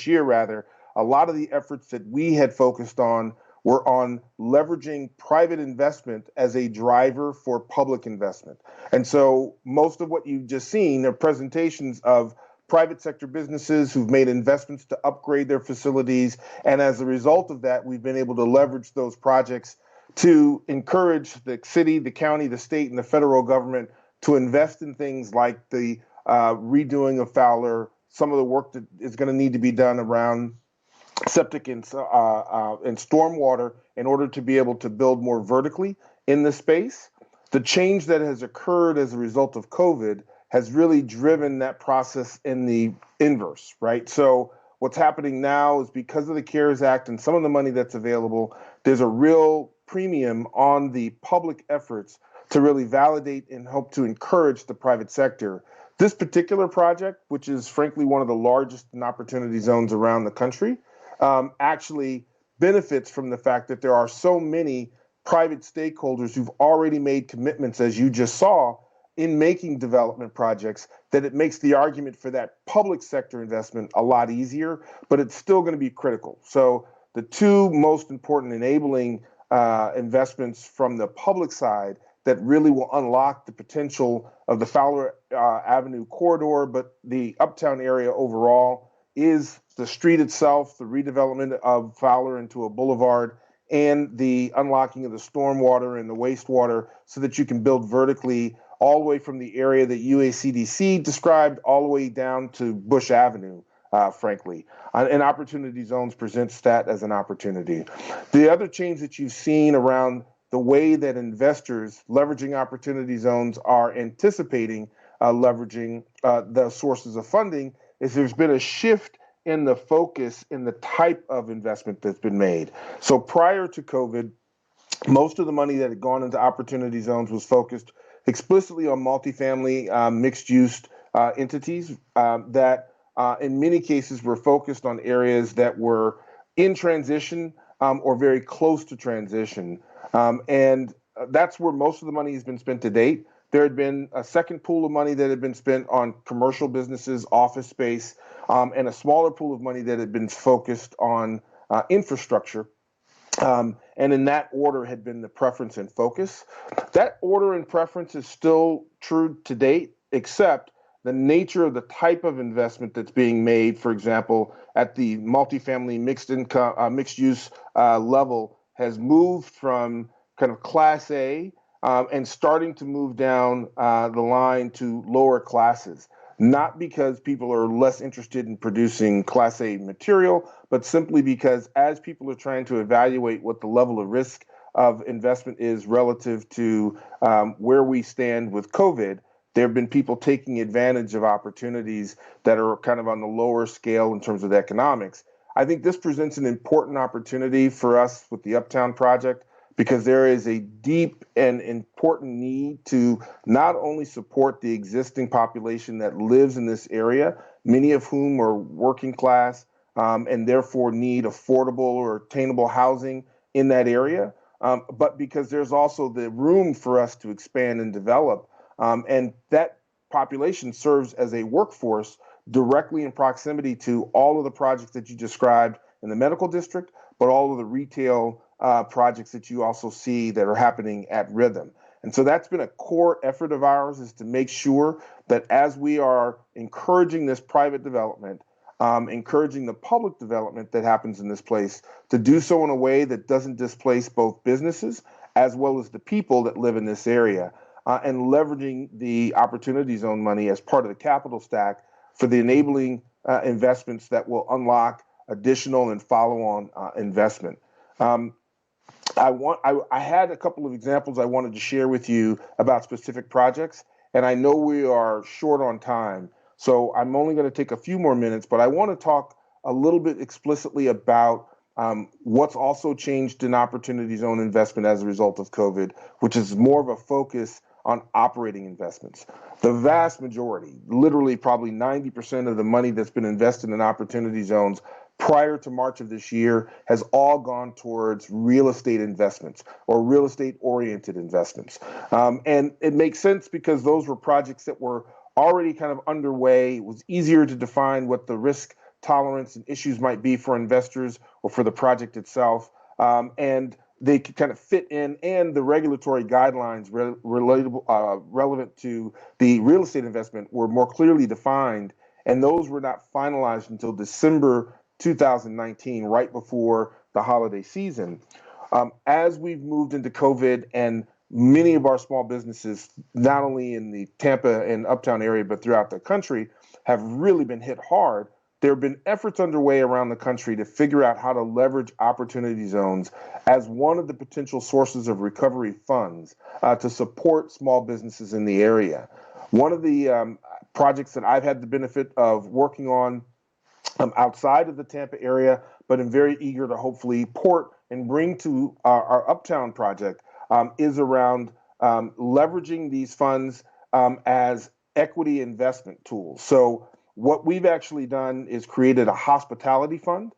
year rather, a lot of the efforts that we had focused on were on leveraging private investment as a driver for public investment. And so most of what you've just seen are presentations of private sector businesses who've made investments to upgrade their facilities. And as a result of that, we've been able to leverage those projects to encourage the city, the county, the state, and the federal government to invest in things like the redoing of Fowler, some of the work that is going to need to be done around septic and stormwater in order to be able to build more vertically in the space. The change that has occurred as a result of COVID has really driven that process in the inverse, right? So what's happening now is because of the CARES Act and some of the money that's available, there's a real premium on the public efforts to really validate and help to encourage the private sector. This particular project, which is frankly one of the largest in opportunity zones around the country, actually benefits from the fact that there are so many private stakeholders who've already made commitments, as you just saw, in making development projects, that it makes the argument for that public sector investment a lot easier, but it's still going to be critical. So the two most important enabling investments from the public side that really will unlock the potential of the Fowler Avenue corridor, but the uptown area overall, is the street itself, the redevelopment of Fowler into a boulevard, and the unlocking of the stormwater and the wastewater so that you can build vertically all the way from the area that UACDC described all the way down to Bush Avenue, frankly. And Opportunity Zones presents that as an opportunity. The other change that you've seen around the way that investors leveraging Opportunity Zones are anticipating leveraging the sources of funding is there's been a shift in the focus in the type of investment that's been made. So prior to COVID, most of the money that had gone into Opportunity Zones was focused explicitly on multifamily mixed-use entities that in many cases were focused on areas that were in transition or very close to transition. And that's where most of the money has been spent to date. There had been a second pool of money that had been spent on commercial businesses, office space, and a smaller pool of money that had been focused on infrastructure. And in that order had been the preference and focus. That order and preference is still true to date, except the nature of the type of investment that's being made, for example, at the multifamily mixed use level, has moved from kind of Class A and starting to move down the line to lower classes. Not because people are less interested in producing Class A material, but simply because as people are trying to evaluate what the level of risk of investment is relative to where we stand with COVID, there have been people taking advantage of opportunities that are kind of on the lower scale in terms of the economics. I think this presents an important opportunity for us with the Uptown project, because there is a deep and important need to not only support the existing population that lives in this area, many of whom are working class and therefore need affordable or attainable housing in that area, but because there's also the room for us to expand and develop. And that population serves as a workforce directly in proximity to all of the projects that you described in the medical district, but all of the retail projects that you also see that are happening at Rhythm. And so that's been a core effort of ours, is to make sure that as we are encouraging this private development, encouraging the public development that happens in this place, to do so in a way that doesn't displace both businesses as well as the people that live in this area, and leveraging the Opportunity Zone money as part of the capital stack for the enabling investments that will unlock additional and follow-on investment. I had a couple of examples I wanted to share with you about specific projects, and I know we are short on time, so I'm only going to take a few more minutes, but I want to talk a little bit explicitly about what's also changed in Opportunity Zone investment as a result of COVID, which is more of a focus on operating investments. The vast majority, literally probably 90% of the money that's been invested in Opportunity Zones prior to March of this year has all gone towards real estate investments or real estate oriented investments. And it makes sense because those were projects that were already kind of underway. It was easier to define what the risk tolerance and issues might be for investors or for the project itself. And they could kind of fit in, and the regulatory guidelines relevant to the real estate investment were more clearly defined. And those were not finalized until December 2019, right before the holiday season. As we've moved into COVID, and many of our small businesses, not only in the Tampa and Uptown area, but throughout the country, have really been hit hard. There have been efforts underway around the country to figure out how to leverage opportunity zones as one of the potential sources of recovery funds to support small businesses in the area. One of the projects that I've had the benefit of working on outside of the Tampa area, but I'm very eager to hopefully port and bring to our Uptown project, is around leveraging these funds as equity investment tools. So what we've actually done is created a hospitality fund,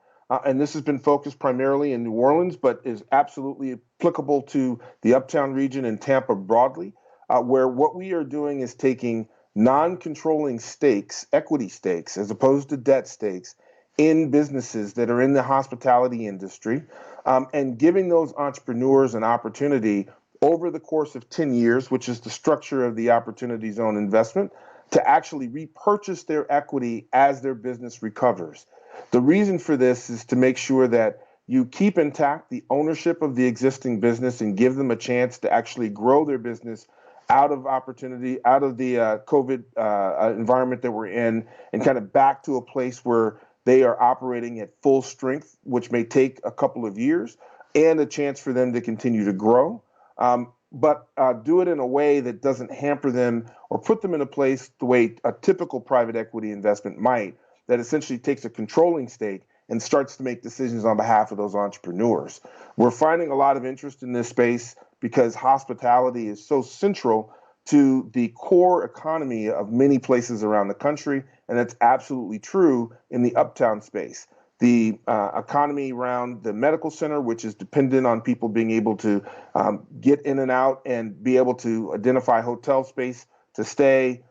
and this has been focused primarily in New Orleans, but is absolutely applicable to the Uptown region and Tampa broadly, where what we are doing is taking non-controlling stakes, equity stakes, as opposed to debt stakes, in businesses that are in the hospitality industry, and giving those entrepreneurs an opportunity over the course of 10 years, which is the structure of the Opportunity Zone investment, to actually repurchase their equity as their business recovers. The reason for this is to make sure that you keep intact the ownership of the existing business and give them a chance to actually grow their business out of opportunity, out of the COVID environment that we're in, and kind of back to a place where they are operating at full strength, which may take a couple of years, and a chance for them to continue to grow. But do it in a way that doesn't hamper them or put them in a place the way a typical private equity investment might, that essentially takes a controlling stake and starts to make decisions on behalf of those entrepreneurs. We're finding a lot of interest in this space because hospitality is so central to the core economy of many places around the country, and that's absolutely true in the Uptown space. The economy around the medical center, which is dependent on people being able to get in and out and be able to identify hotel space to stay,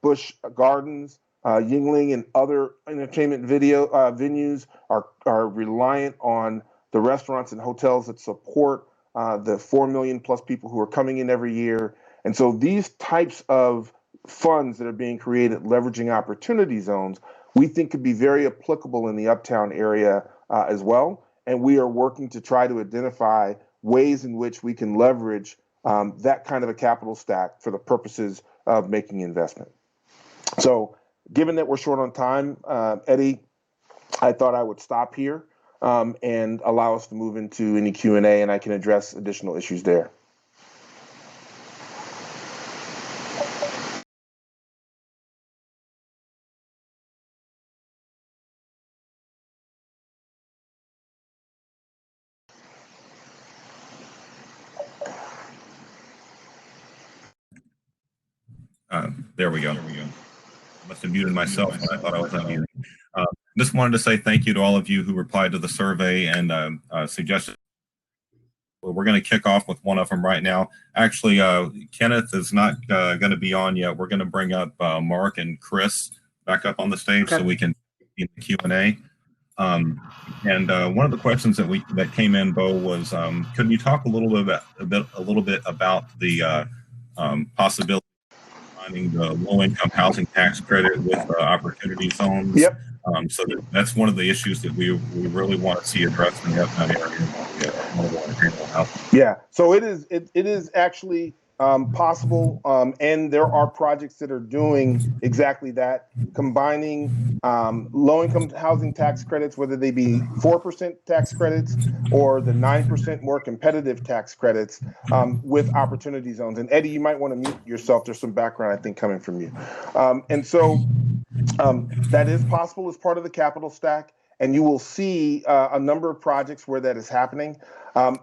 Busch Gardens, Yingling, and other entertainment venues are reliant on the restaurants and hotels that support the 4 million plus people who are coming in every year. And so these types of funds that are being created, leveraging opportunity zones, we think could be very applicable in the Uptown area as well. And we are working to try to identify ways in which we can leverage that kind of a capital stack for the purposes of making investment. So given that we're short on time, Eddie, I thought I would stop here and allow us to move into any Q&A, and I can address additional issues there. There we go. Must have muted myself when I thought I was unmuted. Just wanted to say thank you to all of you who replied to the survey and suggested. We're going to kick off with one of them right now. Actually, Kenneth is not going to be on yet. We're going to bring up Mark and Chris back up on the stage so we can do the Q&A. And one of the questions that came in, Bo, was could you talk a little bit about the possibility finding the low-income housing tax credit with opportunity zones? Yep. So that's one of the issues that we really want to see addressed in the Uptown area. Yeah. So it is actually possible, and there are projects that are doing exactly that, combining low-income housing tax credits, whether they be 4% tax credits or the 9% more competitive tax credits, with opportunity zones. And Eddie, you might want to mute yourself. There's some background, I think, coming from you. And so that is possible as part of the capital stack, and you will see a number of projects where that is happening.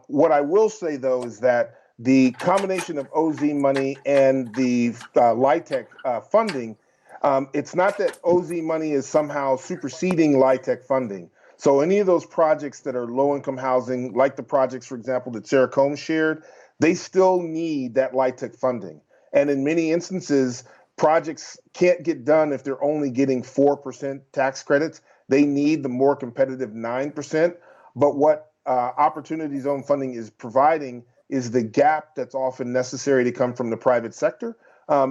What I will say, though, is that the combination of OZ money and the LIHTC funding, it's not that OZ money is somehow superseding LIHTC funding. So any of those projects that are low-income housing, like the projects, for example, that Sarah Combs shared, they still need that LIHTC funding. And in many instances, projects can't get done if they're only getting 4% tax credits. They need the more competitive 9%. But what Opportunity Zone funding is providing is the gap that's often necessary to come from the private sector.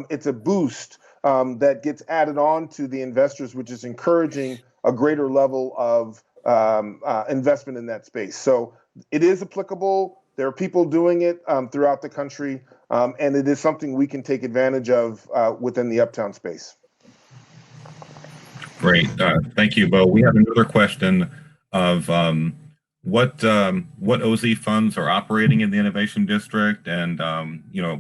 It's a boost that gets added on to the investors, which is encouraging a greater level of investment in that space. So it is applicable. There are people doing it throughout the country, and it is something we can take advantage of within the Uptown space. Great. Thank you, Bo. We have another question of what OZ funds are operating in the Innovation District, and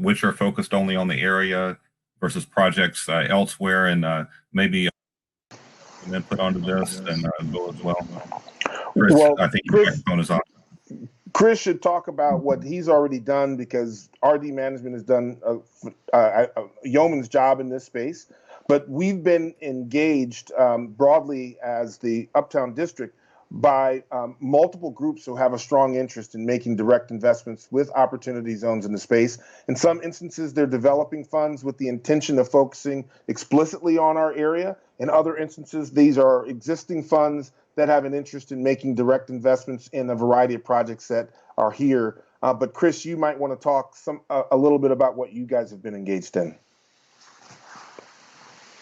which are focused only on the area versus projects elsewhere, and maybe and then put onto this and Bo as well. Chris, Well, I think your microphone is on. Chris should talk about what he's already done, because RD Management has done a yeoman's job in this space. But we've been engaged broadly as the Uptown District by multiple groups who have a strong interest in making direct investments with opportunity zones in the space. In some instances, they're developing funds with the intention of focusing explicitly on our area. In other instances, these are existing funds that have an interest in making direct investments in a variety of projects that are here. But Chris, you might want to talk a little bit about what you guys have been engaged in.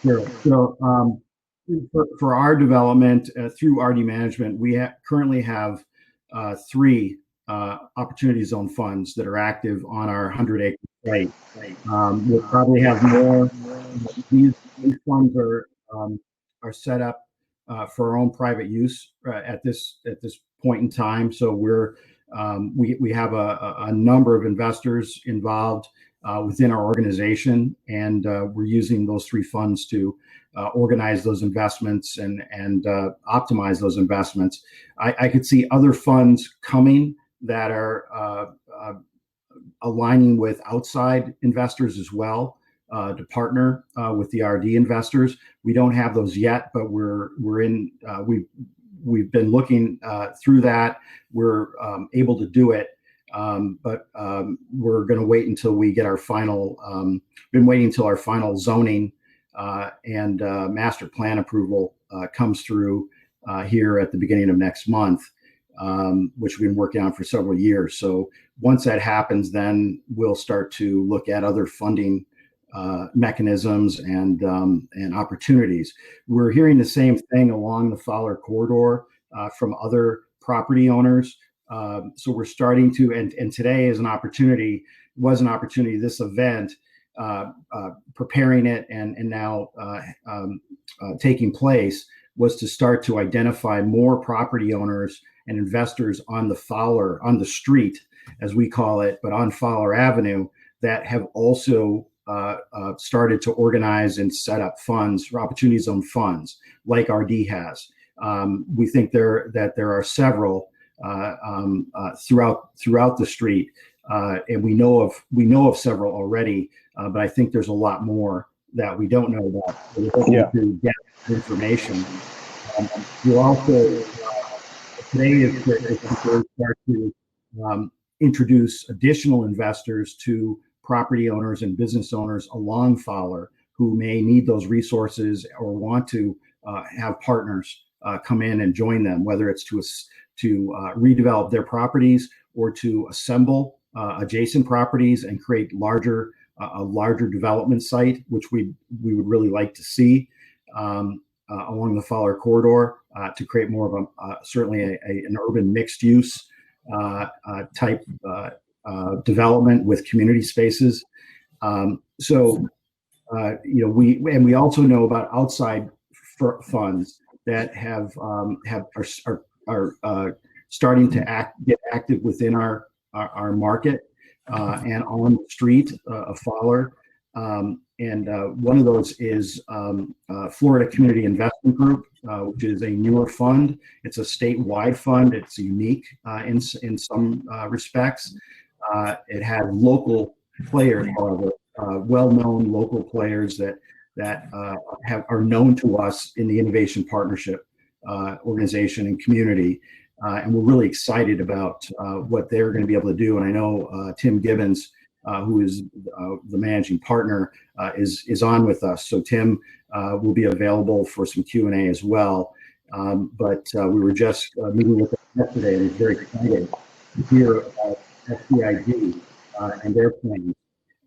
Sure. So for our development through RD Management, we currently have 3 Opportunity Zone funds that are active on our 100-acre site. We'll probably have more. These funds are set up for our own private use at this point in time. So we have a number of investors involved within our organization, and we're using those 3 funds to organize those investments and optimize those investments. I could see other funds coming that are aligning with outside investors as well to partner with the RD investors. We don't have those yet, but we've been looking through that. We're able to do it. But we're going to wait until we get our final. Been waiting until our final zoning and master plan approval comes through here at the beginning of next month, which we've been working on for several years. So once that happens, then we'll start to look at other funding mechanisms and opportunities. We're hearing the same thing along the Fowler corridor from other property owners. So we're starting to, and today is an opportunity, this event, preparing it and now taking place, was to start to identify more property owners and investors on the street, as we call it, but on Fowler Avenue, that have also started to organize and set up funds, for Opportunity Zone funds, like RD has. We think there are several throughout the street, and we know of several already, but I think there's a lot more that we don't know about. So we're hoping to get information. We'll also today is to start to introduce additional investors to property owners and business owners along Fowler who may need those resources or want to have partners come in and join them, whether it's to redevelop their properties or to assemble adjacent properties and create a larger development site, which we would really like to see along the Fowler corridor to create more of certainly an urban mixed use type development with community spaces. We also know about outside funds that are starting to get active within our market and on the street of Fowler. One of those is Florida Community Investment Group, which is a newer fund. It's a statewide fund. It's unique in some respects. It has local players, however, well-known local players that are known to us in the Innovation Partnership organization and community. And we're really excited about what they're going to be able to do. And I know Tim Gibbons who is the managing partner, is on with us. So Tim will be available for some Q&A as well. But we were just meeting with them yesterday, and he's very excited to hear about SCIG and their plans.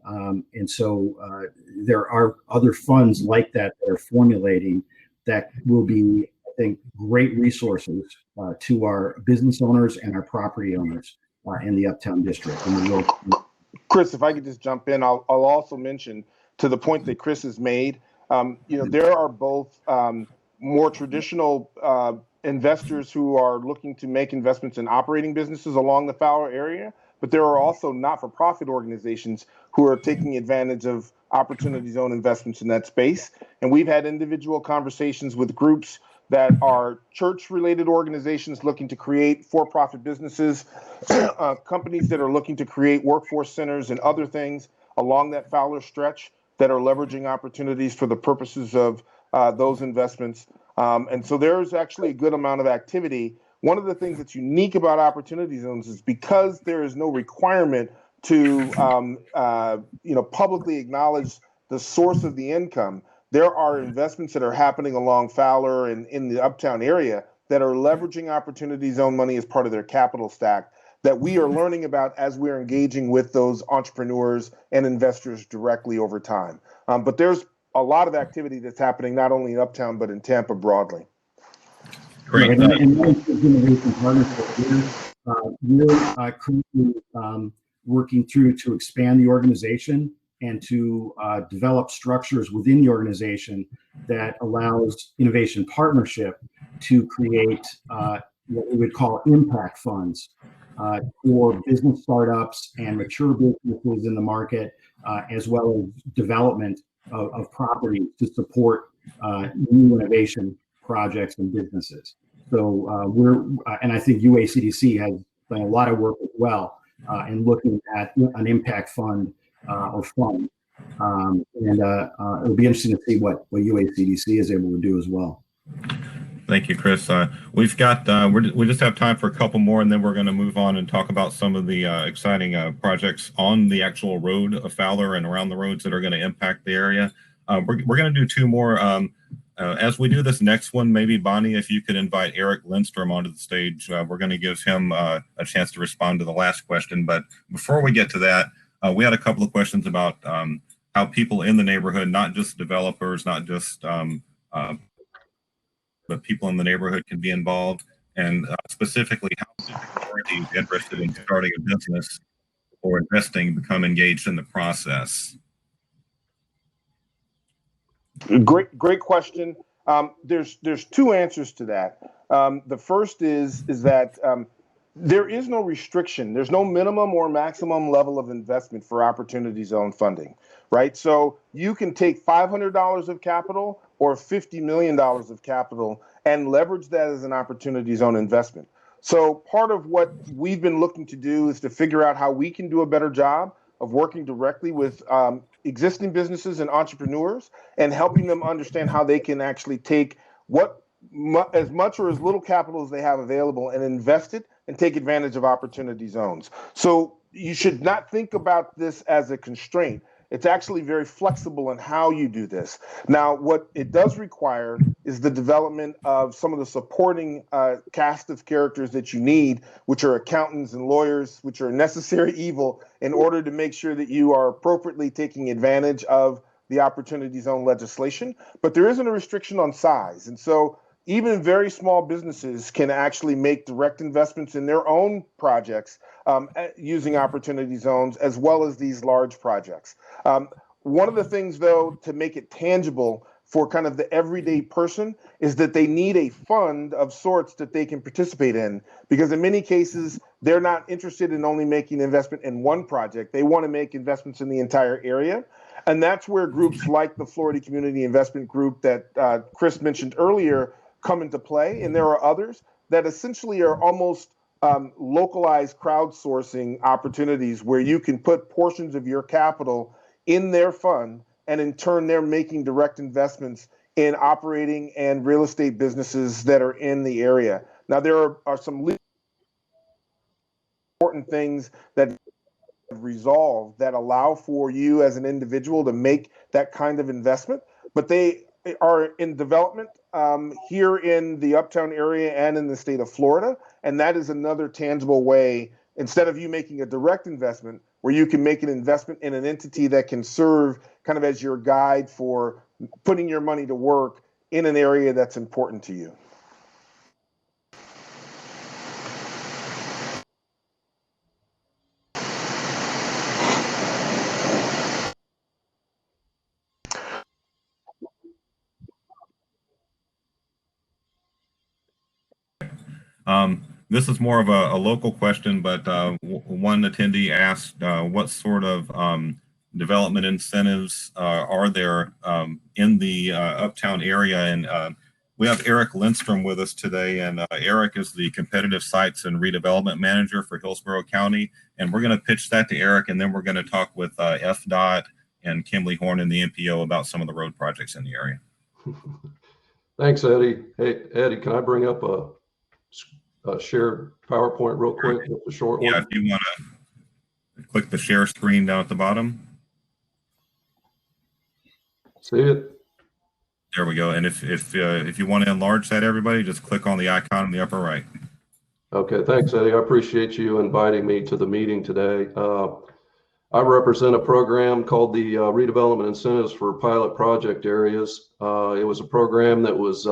And so there are other funds like that that are formulating that will be, I think, great resources to our business owners and our property owners in the Uptown District. And Chris, if I could just jump in, I'll also mention, to the point that Chris has made, there are both more traditional investors who are looking to make investments in operating businesses along the Fowler area, but there are also not-for-profit organizations who are taking advantage of Opportunity Zone investments in that space. And we've had individual conversations with groups that are church-related organizations looking to create for-profit businesses, companies that are looking to create workforce centers and other things along that Fowler stretch that are leveraging opportunities for the purposes of those investments. And so there's actually a good amount of activity. One of the things that's unique about Opportunity Zones is because there is no requirement to publicly acknowledge the source of the income. There are investments that are happening along Fowler and in the Uptown area that are leveraging Opportunity Zone money as part of their capital stack that we are learning about as we're engaging with those entrepreneurs and investors directly over time. But there's a lot of activity that's happening not only in Uptown, but in Tampa broadly. Great. And innovation partnership, we're currently working through to expand the organization and to develop structures within the organization that allows innovation partnership to create what we would call impact funds for business startups and mature businesses in the market, as well as development of properties to support new innovation projects and businesses. So and I think UACDC has done a lot of work as well in looking at an impact fund or fund. And it'll be interesting to see what UACDC is able to do as well. Thank you, Chris. We've got, we just have time for a couple more, and then we're going to move on and talk about some of the exciting projects on the actual road of Fowler and around the roads that are going to impact the area. We're going to do two more. As we do this next one, maybe Bonnie, if you could invite Eric Lindstrom onto the stage, we're going to give him a chance to respond to the last question. But before we get to that, we had a couple of questions about how people in the neighborhood, not just developers, not just but people in the neighborhood can be involved, and specifically how minorities interested in starting a business or investing become engaged in the process. Great question. There's two answers to that. The first is that there is no restriction. There's no minimum or maximum level of investment for Opportunity Zone funding, right? So you can take $500 of capital or $50 million of capital and leverage that as an Opportunity Zone investment. So part of what we've been looking to do is to figure out how we can do a better job of working directly with existing businesses and entrepreneurs and helping them understand how they can actually take as much or as little capital as they have available and invest it and take advantage of Opportunity Zones. So you should not think about this as a constraint. It's actually very flexible in how you do this. Now, what it does require is the development of some of the supporting cast of characters that you need, which are accountants and lawyers, which are a necessary evil in order to make sure that you are appropriately taking advantage of the Opportunity Zone legislation. But there isn't a restriction on size. And so even very small businesses can actually make direct investments in their own projects using Opportunity Zones, as well as these large projects. One of the things, though, to make it tangible for kind of the everyday person is that they need a fund of sorts that they can participate in, because in many cases, they're not interested in only making investment in one project. They want to make investments in the entire area. And that's where groups like the Florida Community Investment Group that Chris mentioned earlier come into play. And there are others that essentially are almost localized crowdsourcing opportunities where you can put portions of your capital in their fund, and in turn, they're making direct investments in operating and real estate businesses that are in the area. Now, there are some important things that resolve that allow for you as an individual to make that kind of investment, but they are in development here in the Uptown area and in the state of Florida. And that is another tangible way, instead of you making a direct investment, where you can make an investment in an entity that can serve kind of as your guide for putting your money to work in an area that's important to you. This is more of a local question, but one attendee asked what sort of development incentives are there in the Uptown area, and we have Eric Lindstrom with us today, and Eric is the Competitive Sites and Redevelopment Manager for Hillsborough County, and we're going to pitch that to Eric, and then we're going to talk with FDOT and Kimley Horn and the MPO about some of the road projects in the area. Thanks, Eddie. Hey, Eddie, can I bring up a shared PowerPoint real quick? Just a short one. Yeah, if you want to click the share screen down at the bottom. See it? There we go. And if you want to enlarge that, everybody, just click on the icon in the upper right. Okay, thanks, Eddie. I appreciate you inviting me to the meeting today. I represent a program called the Redevelopment Incentives for Pilot Project Areas. It was a program that was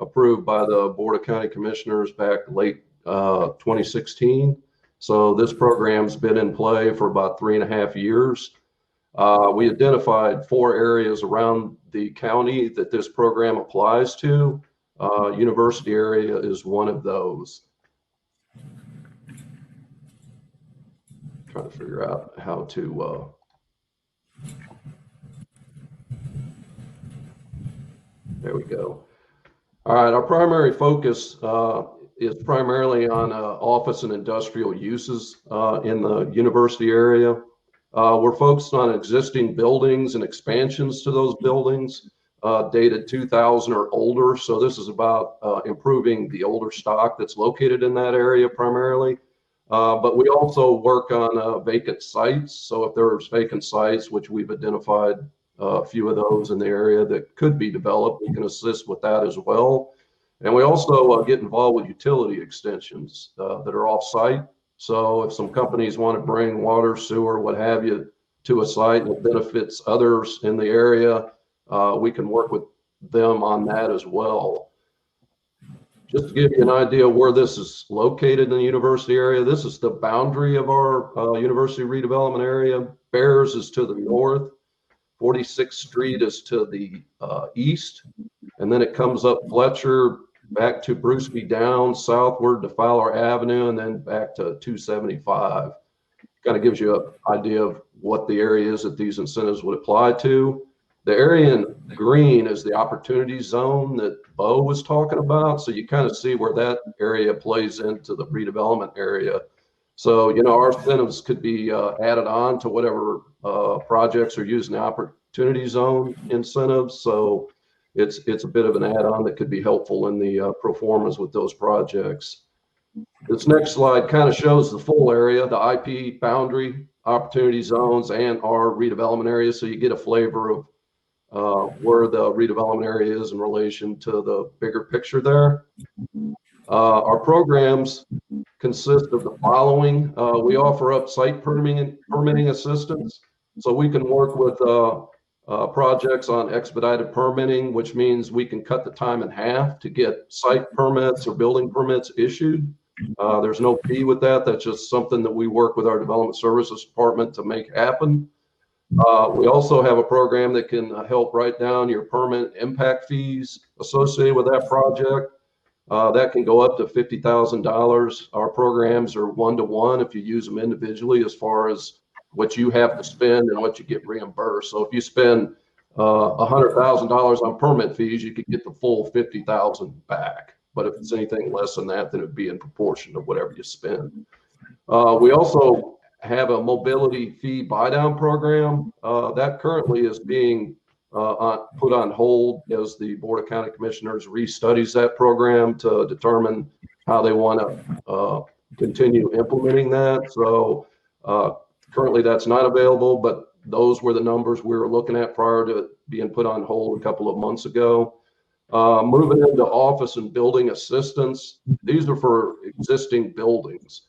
approved by the Board of County Commissioners back late 2016. So this program's been in play for about 3.5 years. We identified 4 areas around the county that this program applies to. University area is one of those. Trying to figure out how to there we go. All right, our primary focus is primarily on office and industrial uses in the university area. We're focused on existing buildings and expansions to those buildings dated 2000 or older. So this is about improving the older stock that's located in that area primarily. But we also work on vacant sites. So if there's vacant sites, which we've identified a few of those in the area that could be developed, we can assist with that as well. And we also get involved with utility extensions that are off-site. So if some companies want to bring water, sewer, what have you, to a site that benefits others in the area, we can work with them on that as well. Just to give you an idea where this is located in the university area, this is the boundary of our university redevelopment area. Bears is to the north, 46th Street is to the east, and then it comes up Fletcher, back to Bruceby down, southward to Fowler Avenue, and then back to 275. Kind of gives you an idea of what the area is that these incentives would apply to. The area in green is the opportunity zone that Bo was talking about. So you kind of see where that area plays into the redevelopment area. So, you know, our incentives could be added on to whatever projects are using the opportunity zone incentives. So it's a bit of an add-on that could be helpful in the pro formas with those projects. This next slide kind of shows the full area, the IP boundary, opportunity zones, and our redevelopment area. So you get a flavor of where the redevelopment area is in relation to the bigger picture there. Our programs consist of the following. We offer up site permitting assistance. So we can work with projects on expedited permitting, which means we can cut the time in half to get site permits or building permits issued. There's no fee with that. That's just something that we work with our development services department to make happen. We also have a program that can help write down your permit impact fees associated with that project. That can go up to $50,000. Our programs are 1-to-1 if you use them individually as far as what you have to spend and what you get reimbursed. So if you spend $100,000 on permit fees, you could get the full $50,000 back. But if it's anything less than that, then it'd be in proportion to whatever you spend. We also have a mobility fee buy-down program that currently is being put on hold as the Board of County Commissioners restudies that program to determine how they want to continue implementing that. So Currently, that's not available, but those were the numbers we were looking at prior to it being put on hold a couple of months ago. Moving into office and building assistance, these are for existing buildings.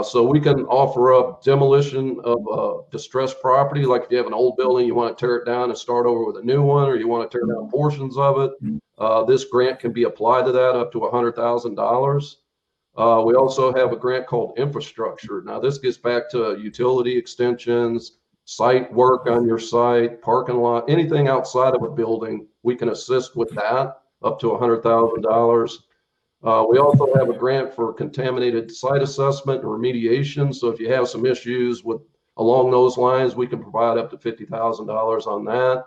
So we can offer up demolition of distressed property, like if you have an old building, you want to tear it down and start over with a new one, or you want to tear down portions of it. This grant can be applied to that up to $100,000. We also have a grant called infrastructure. Now this gets back to utility extensions, site work on your site, parking lot, anything outside of a building, we can assist with that up to $100,000. We also have a grant for contaminated site assessment and remediation. So if you have some issues with along those lines, we can provide up to $50,000 on that.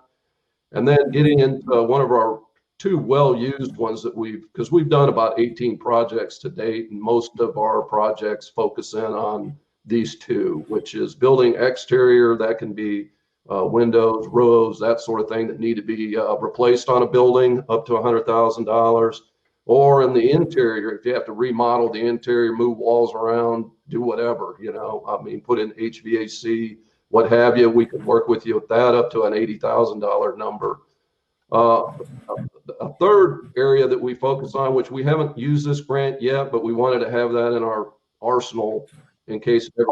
And then getting into one of our two well-used ones that because we've done about 18 projects to date, and most of our projects focus in on these two, which is building exterior. That can be windows, roofs, that sort of thing that need to be replaced on a building, up to $100,000. Or in the interior, if you have to remodel the interior, move walls around, do whatever, I mean, put in HVAC, what have you, we can work with you with that up to an $80,000 number. A third area that we focus on, which we haven't used this grant yet, but we wanted to have that in our arsenal in case it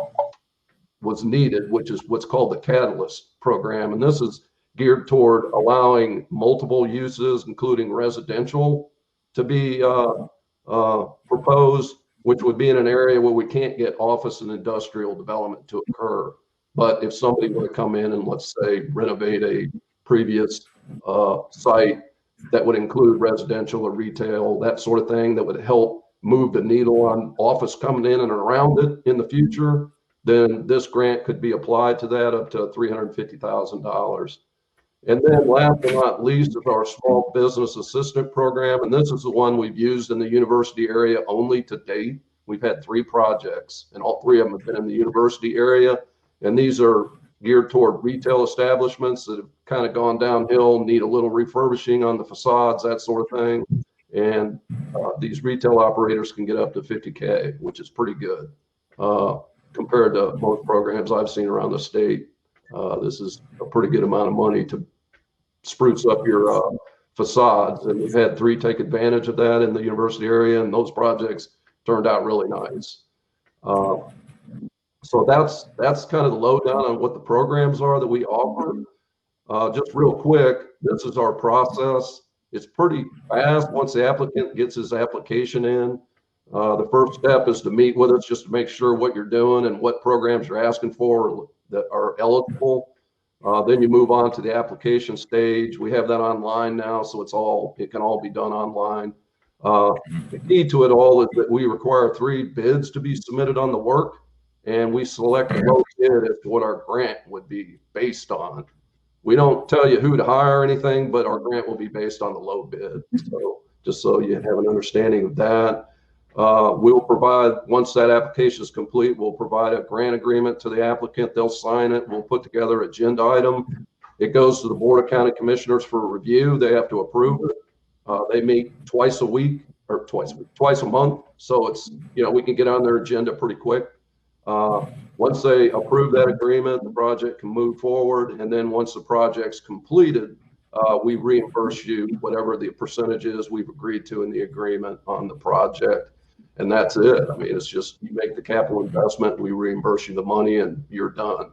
was needed, which is what's called the Catalyst program. And this is geared toward allowing multiple uses, including residential, to be proposed, which would be in an area where we can't get office and industrial development to occur. But if somebody were to come in and, let's say, renovate a previous site that would include residential or retail, that sort of thing, that would help move the needle on office coming in and around it in the future, then this grant could be applied to that up to $350,000. And then last but not least is our small business assistant program. And this is the one we've used in the university area only to date. We've had 3 projects, and all 3 of them have been in the university area. And these are geared toward retail establishments that have kind of gone downhill, need a little refurbishing on the facades, that sort of thing. And these retail operators can get up to $50K, which is pretty good compared to most programs I've seen around the state. This is a pretty good amount of money to spruce up your facades. And we've had 3 take advantage of that in the university area, and those projects turned out really nice. So that's kind of the lowdown on what the programs are that we offer. Just real quick, this is our process. It's pretty fast once the applicant gets his application in. The first step is to meet with us just to make sure what you're doing and what programs you're asking for that are eligible. Then you move on to the application stage. We have that online now, so it can all be done online. The key to it all is that we require 3 bids to be submitted on the work, and we select a low bid as to what our grant would be based on. We don't tell you who to hire or anything, but our grant will be based on the low bid. So just so you have an understanding of that. We'll provide, once that application is complete, we'll provide a grant agreement to the applicant. They'll sign it. We'll put together an agenda item. It goes to the Board of County Commissioners for review. They have to approve it. They meet twice a week or twice a month. So it's, we can get on their agenda pretty quick. Once they approve that agreement, the project can move forward. And then once the project's completed, we reimburse you whatever the percentage is we've agreed to in the agreement on the project. And that's it. I mean, it's just, you make the capital investment, we reimburse you the money, and you're done.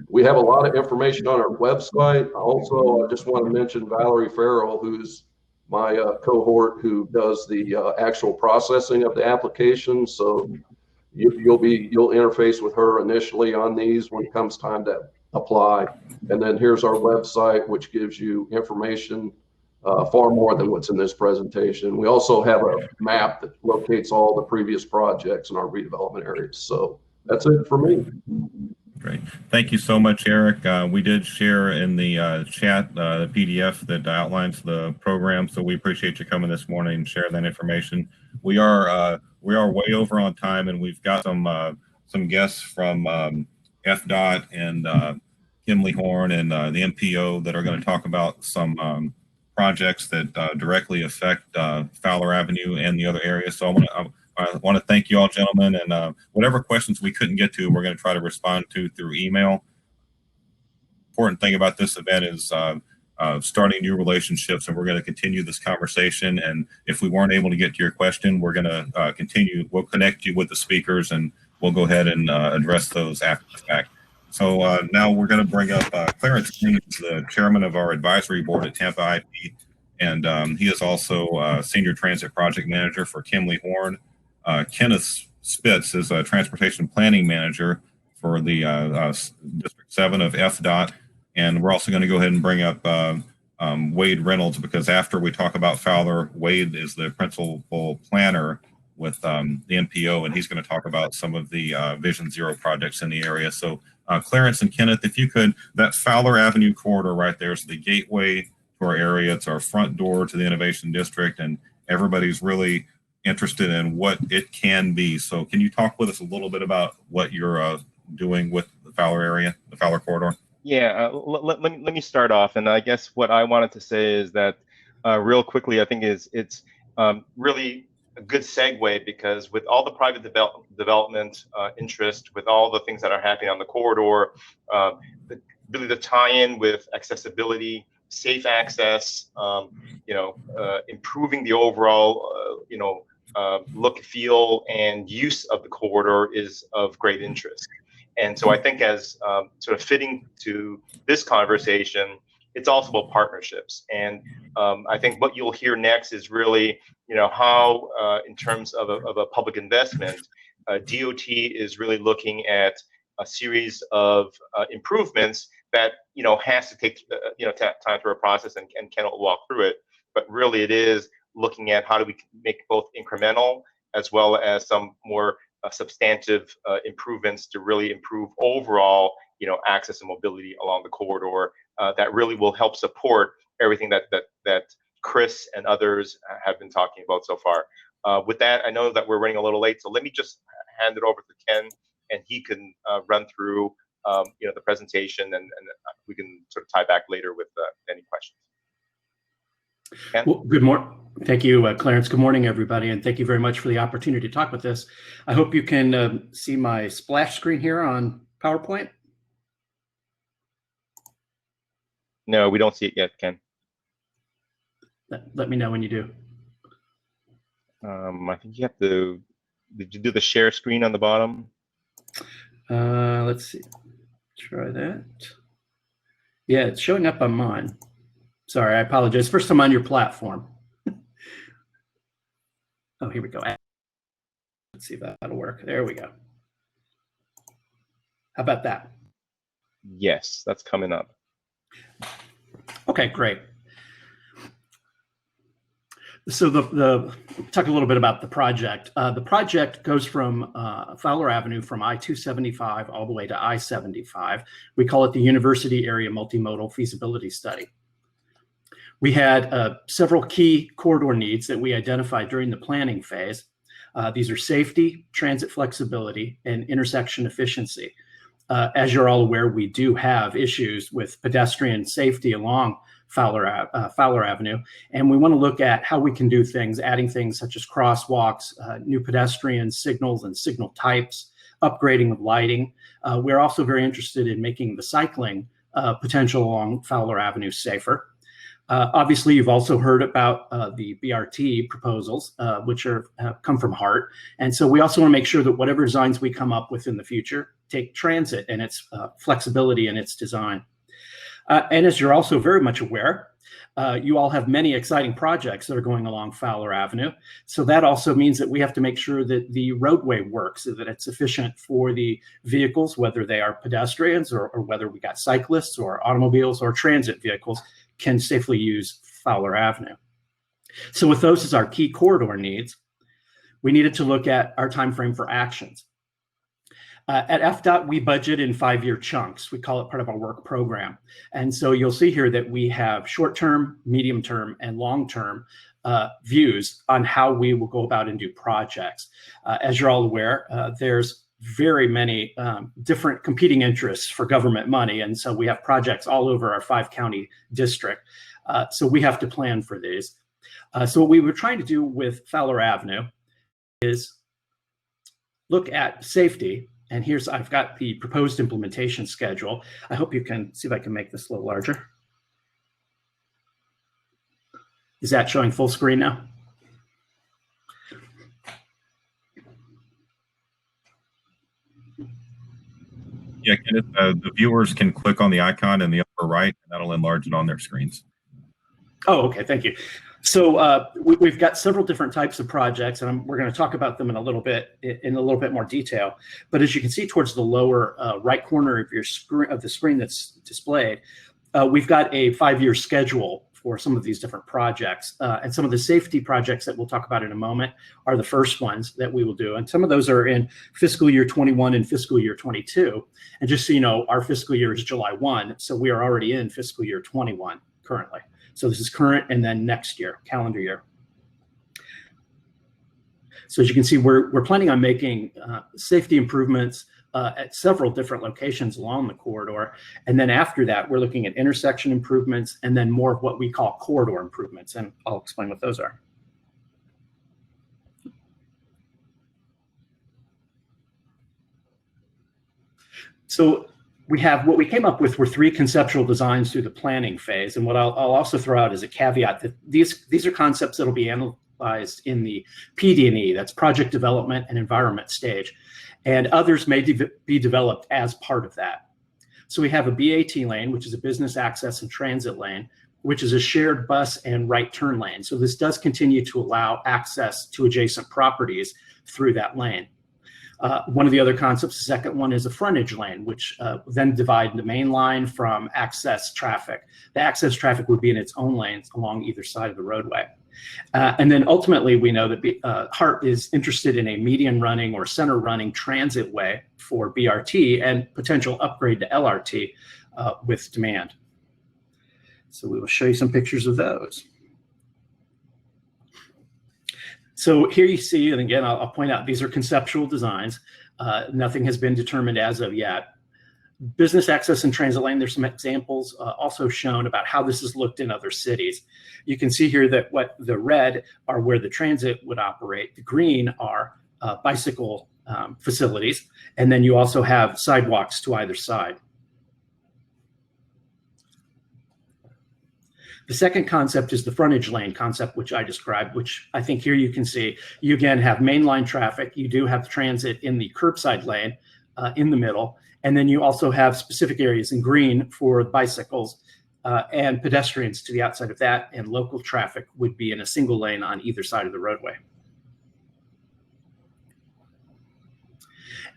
We have a lot of information on our website. Also, I just want to mention Valerie Farrell, who's my cohort who does the actual processing of the application. So you'll interface with her initially on these when it comes time to apply. And then here's our website, which gives you information far more than what's in this presentation. We also have a map that locates all the previous projects in our redevelopment areas. So that's it for me. Great. Thank you so much, Eric. We did share in the chat the PDF that outlines the program, so we appreciate you coming this morning and sharing that information. We are way over on time, and we've got some guests from FDOT and Kimley Horn and the MPO that are going to talk about some projects that directly affect Fowler Avenue and the other areas. So I I want to thank you all, gentlemen, and whatever questions we couldn't get to, we're going to try to respond to through email. Important thing about this event is starting new relationships, and we're going to continue this conversation. And if we weren't able to get to your question, we're going to continue. We'll connect you with the speakers, and we'll go ahead and address those after the fact. So now we're going to bring up Clarence Green, who's the chairman of our advisory board at Tampa IP, and he is also senior transit project manager for Kimley Horn. Kenneth Spitz is a transportation planning manager for the District 7 of FDOT. And we're also going to go ahead and bring up Wade Reynolds, because after we talk about Fowler, Wade is the principal planner with the NPO, and he's going to talk about some of the Vision Zero projects in the area. So Clarence and Kenneth, if you could, that Fowler Avenue corridor right there is the gateway to our area. It's our front door to the Innovation District, and everybody's really interested in what it can be. So can you talk with us a little bit about what you're doing with the Fowler area, the Fowler corridor? Yeah, let me start off. And I guess what I wanted to say is that real quickly, I think it's really a good segue, because with all the private development interest, with all the things that are happening on the corridor, really the tie-in with accessibility, safe access, improving the overall, look, feel, and use of the corridor is of great interest. And so I think as sort of fitting to this conversation, it's also about partnerships. And I think what you'll hear next is really, how in terms of a public investment, DOT is really looking at a series of improvements that, has to take, time through a process, and Ken will walk through it. But really it is looking at how do we make both incremental as well as some more substantive improvements to really improve overall, access and mobility along the corridor that really will help support everything that Chris and others have been talking about so far. With that, I know that we're running a little late, so let me just hand it over to Ken, and he can run through, the presentation, and we can sort of tie back later with any questions. Ken? Well, good morning. Thank you, Clarence. Good morning, everybody, and thank you very much for the opportunity to talk with this. I hope you can see my splash screen here on PowerPoint. No, we don't see it yet, Ken. Let me know when you do. I think you have to. Did you do the share screen on the bottom? Let's see. Try that. Yeah, it's showing up on mine. Sorry, I apologize. First time on your platform. Oh, here we go. Let's see if that'll work. There we go. How about that? Yes, that's coming up. Okay, great. So talk a little bit about the project. The project goes from Fowler Avenue from I-275 all the way to I-75. We call it the University Area Multimodal Feasibility Study. We had several key corridor needs that we identified during the planning phase. These are safety, transit flexibility, and intersection efficiency. As you're all aware, we do have issues with pedestrian safety along Fowler Avenue, and we want to look at how we can do things, adding things such as crosswalks, new pedestrian signals and signal types, upgrading of lighting. We're also very interested in making the cycling potential along Fowler Avenue safer. Obviously, you've also heard about the BRT proposals, which come from HART. And so we also want to make sure that whatever designs we come up with in the future take transit and its flexibility in its design. And as you're also very much aware, you all have many exciting projects that are going along Fowler Avenue. So that also means that we have to make sure that the roadway works, so that it's efficient for the vehicles, whether they are pedestrians or whether we got cyclists or automobiles or transit vehicles, can safely use Fowler Avenue. So with those as our key corridor needs, we needed to look at our time frame for actions. At FDOT, we budget in 5-year chunks. We call it part of our work program. And so you'll see here that we have short-term, medium-term, and long-term views on how we will go about and do projects. As you're all aware, there's very many different competing interests for government money. And so we have projects all over our 5-county district. So we have to plan for these. So what we were trying to do with Fowler Avenue is look at safety. And I've got the proposed implementation schedule. I hope you can see if I can make this a little larger. Is that showing full screen now? Yeah, the viewers can click on the icon in the upper right, and that'll enlarge it on their screens. Oh, okay, thank you. So we've got several different types of projects, and we're going to talk about them in a little bit more detail. But as you can see towards the lower right corner of the screen that's displayed, we've got a 5-year schedule for some of these different projects. And some of the safety projects that we'll talk about in a moment are the first ones that we will do. And some of those are in fiscal year 21 and fiscal year 22. And just so you know, our fiscal year is July 1, so we are already in fiscal year 21 currently. So this is current and then next year, calendar year. So as you can see, we're planning on making safety improvements at several different locations along the corridor. And then after that, we're looking at intersection improvements and then more of what we call corridor improvements. And I'll explain what those are. So what we came up with were 3 conceptual designs through the planning phase. And what I'll also throw out as a caveat that these are concepts that'll be analyzed in the PD&E, that's project development and environment stage. And others may be developed as part of that. So we have a BAT lane, which is a business access and transit lane, which is a shared bus and right turn lane. So this does continue to allow access to adjacent properties through that lane. One of the other concepts, the second one, is a frontage lane, which then divide the main line from access traffic. The access traffic would be in its own lanes along either side of the roadway. And then ultimately, we know that HART is interested in a median running or center running transit way for BRT and potential upgrade to LRT with demand. So we will show you some pictures of those. So here you see, and again, I'll point out, these are conceptual designs. Nothing has been determined as of yet. Business access and transit lane, there's some examples also shown about how this is looked in other cities. You can see here that what the red are where the transit would operate. The green are bicycle facilities. And then you also have sidewalks to either side. The second concept is the frontage lane concept, which I described, which I think here you can see. You again have mainline traffic. You do have transit in the curbside lane in the middle. And then you also have specific areas in green for bicycles and pedestrians to the outside of that. And local traffic would be in a single lane on either side of the roadway.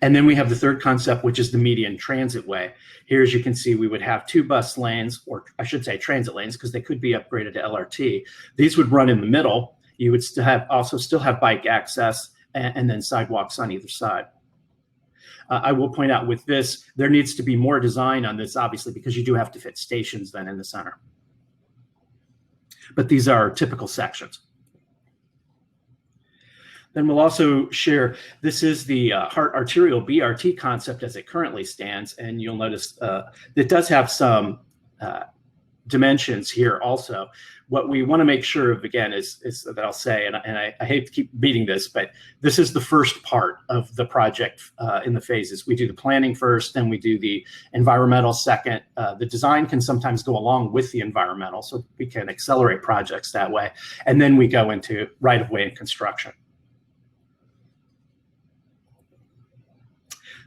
And then we have the third concept, which is the median transit way. Here, as you can see, we would have 2 bus lanes, or I should say transit lanes, because they could be upgraded to LRT. These would run in the middle. You would still have bike access and then sidewalks on either side. I will point out with this, there needs to be more design on this, obviously, because you do have to fit stations then in the center. But these are typical sections. Then we'll also share, this is the HART arterial BRT concept as it currently stands. And you'll notice it does have some dimensions here also. What we want to make sure of, again, is that I'll say, and I hate to keep beating this, but this is the first part of the project in the phases. We do the planning first, then we do the environmental second. The design can sometimes go along with the environmental, so we can accelerate projects that way. And then we go into right-of-way and construction.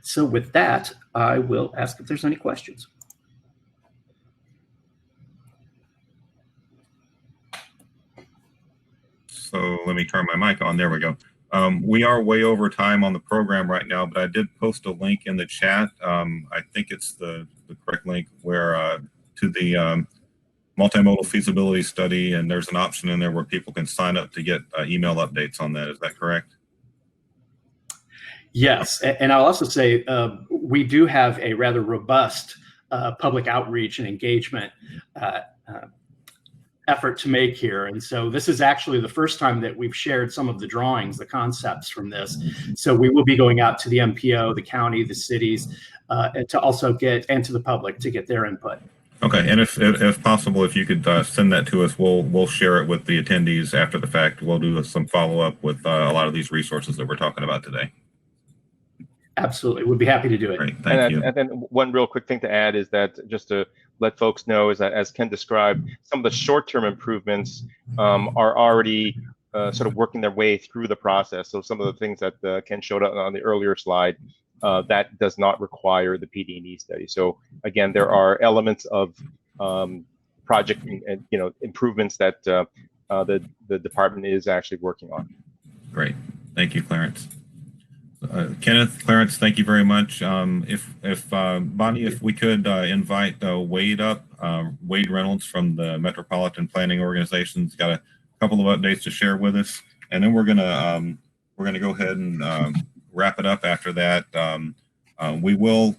So with that, I will ask if there's any questions. So let me turn my mic on. There we go. We are way over time on the program right now, but I did post a link in the chat. I think it's the correct link where to the multimodal feasibility study, and there's an option in there where people can sign up to get email updates on that. Is that correct? Yes, and I'll also say we do have a rather robust public outreach and engagement effort to make here. And so this is actually the first time that we've shared some of the drawings, the concepts from this. So we will be going out to the MPO, the county, the cities, and to also and to the public to get their input. Okay, and if possible, if you could send that to us, we'll share it with the attendees after the fact. We'll do some follow-up with a lot of these resources that we're talking about today. Absolutely, would be happy to do it. Great, thank you. And then one real quick thing to add is that, just to let folks know, is that as Ken described, some of the short-term improvements are already sort of working their way through the process. So some of the things that Ken showed on the earlier slide, that does not require the PD&E study. So again, there are elements of project and improvements that the department is actually working on. Great, thank you, Clarence. Kenneth, Clarence, thank you very much. If Bonnie, if we could invite Wade up, Wade Reynolds from the Metropolitan Planning Organization's got a couple of updates to share with us, and then we're gonna go ahead and wrap it up after that. We will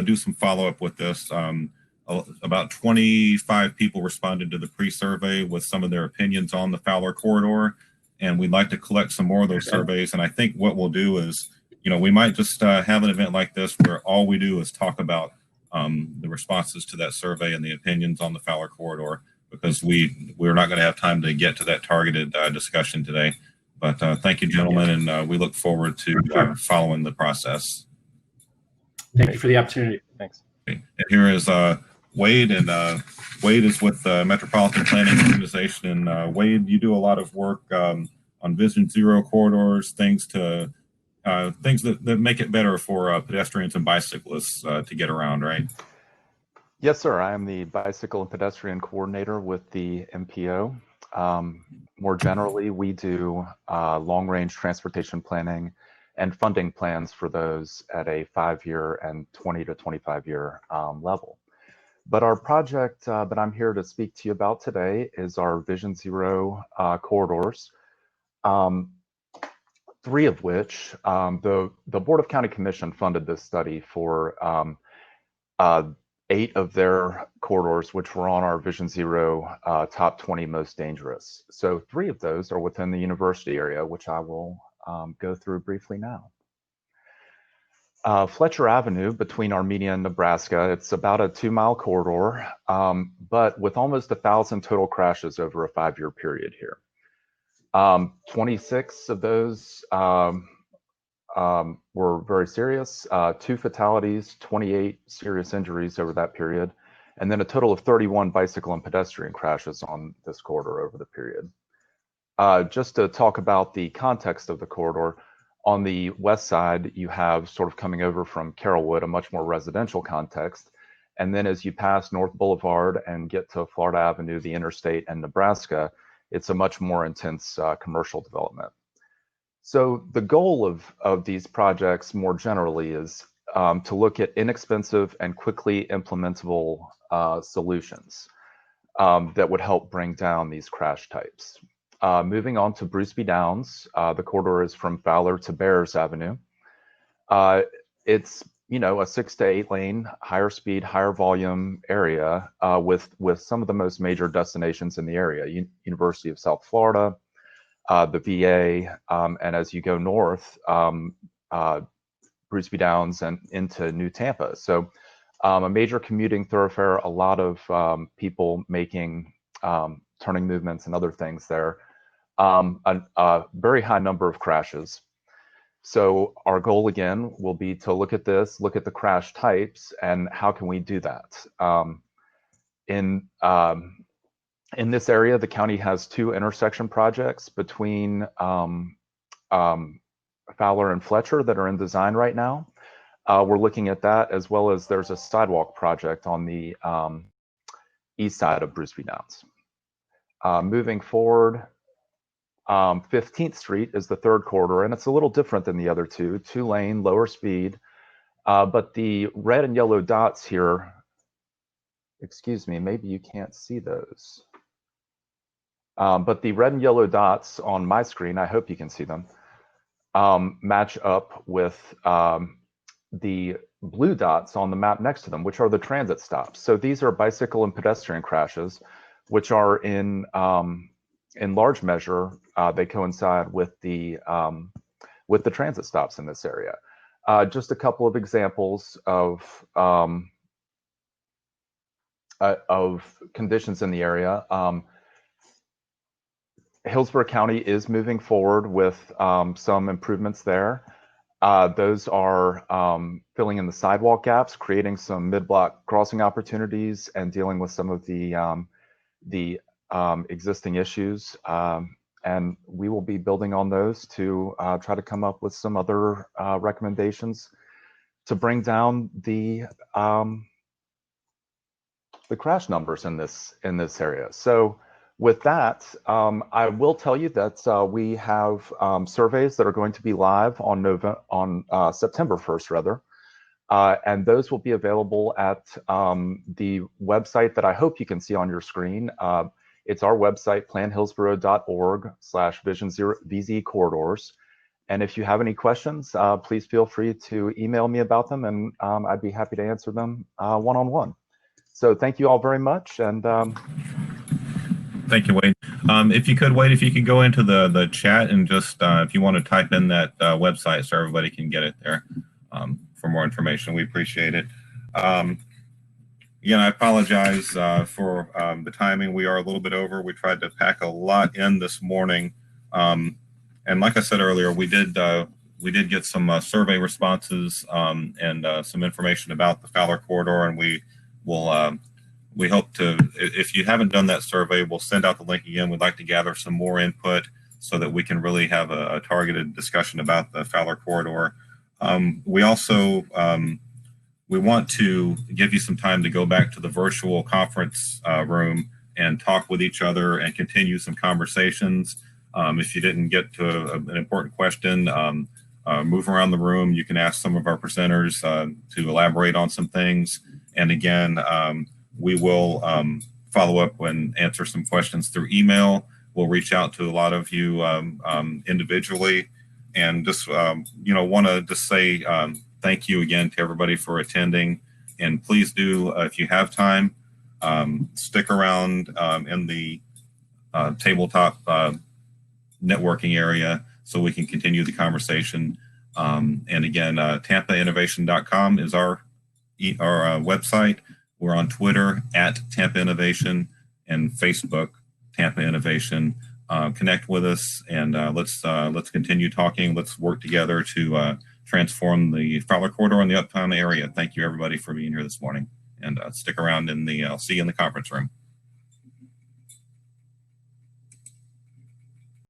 do some follow up with this. About 25 people responded to the pre-survey with some of their opinions on the Fowler corridor. And we'd like to collect some more of those surveys. And I think what we'll do is, we might just have an event like this where all we do is talk about the responses to that survey and the opinions on the Fowler corridor, because we're not going to have time to get to that targeted discussion today. But thank you, gentlemen, and we look forward to following the process. Thank you for the opportunity. Thanks. Okay. And here is Wade, and Wade is with the Metropolitan Planning Organization. And Wade, you do a lot of work on Vision Zero corridors, things that make it better for pedestrians and bicyclists to get around, right? Yes, sir. I am the bicycle and pedestrian coordinator with the MPO. More generally, we do long-range transportation planning and funding plans for those at a 5-year and 20 to 25-year level. But our project that I'm here to speak to you about today is our Vision Zero corridors, 3 of which the Board of County Commission funded this study for 8 of their corridors, which were on our Vision Zero top 20 most dangerous. So 3 of those are within the university area, which I will go through briefly now. Fletcher Avenue between Armenia and Nebraska, it's about a 2-mile corridor, but with almost 1,000 total crashes over a 5-year period here. 26 of those were very serious, 2 fatalities, 28 serious injuries over that period, and then a total of 31 bicycle and pedestrian crashes on this corridor over the period. Just to talk about the context of the corridor, on the west side, you have sort of coming over from Carrollwood, a much more residential context. And then as you pass North Boulevard and get to Florida Avenue, the interstate, and Nebraska, it's a much more intense commercial development. So the goal of these projects more generally is to look at inexpensive and quickly implementable solutions that would help bring down these crash types. Moving on to Bruce B. Downs, the corridor is from Fowler to Bears Avenue. It's a 6 to 8 lane, higher speed, higher volume area with some of the most major destinations in the area: University of South Florida, the VA, and as you go north, Bruce B. Downs and into New Tampa. So a major commuting thoroughfare, a lot of people making turning movements and other things there. A very high number of crashes. So our goal again will be to look at this, look at the crash types, and how can we do that? In this area, the county has 2 intersection projects between Fowler and Fletcher that are in design right now. We're looking at that, as well as there's a sidewalk project on the east side of Bruce B. Downs. Moving forward, 15th Street is the 3rd corridor, and it's a little different than the other 2, 2-lane, lower speed, but the red and yellow dots here, excuse me, maybe you can't see those, but the red and yellow dots on my screen, I hope you can see them, match up with the blue dots on the map next to them, which are the transit stops. So these are bicycle and pedestrian crashes, which are in large measure, they coincide with the transit stops in this area. Just a couple of examples of conditions in the area. Hillsborough County is moving forward with some improvements there. Those are filling in the sidewalk gaps, creating some mid-block crossing opportunities, and dealing with some of the existing issues. And we will be building on those to try to come up with some other recommendations to bring down the crash numbers in this area. So with that, I will tell you that we have surveys that are going to be live on September 1st, rather. And those will be available at the website that I hope you can see on your screen. It's our website, planhillsboro.org/vision0VZ corridors. And if you have any questions, please feel free to email me about them, and I'd be happy to answer them one-on-one. So thank you all very much. And thank you, Wade. If you could, Wade, if you could go into the chat and just, if you want to type in that website so everybody can get it there for more information, we appreciate it. Again, I apologize for the timing. We are a little bit over. We tried to pack a lot in this morning. And like I said earlier, we did get some survey responses and some information about the Fowler corridor, and we will we hope to, if you haven't done that survey, we'll send out the link again. We'd like to gather some more input so that we can really have a targeted discussion about the Fowler corridor. We also we want to give you some time to go back to the virtual conference room and talk with each other and continue some conversations. If you didn't get to an important question, move around the room. You can ask some of our presenters to elaborate on some things. And again, we will follow up and answer some questions through email. We'll reach out to a lot of you individually, and just want to just say thank you again to everybody for attending. And please do, if you have time, stick around in the tabletop networking area so we can continue the conversation. And again, tampainnovation.com is our website. We're on Twitter at Tampa Innovation and Facebook Tampa Innovation. Connect with us, and let's continue talking. Let's work together to transform the Fowler corridor in the Uptown area. Thank you, everybody, for being here this morning, and stick around I'll see you in the conference room.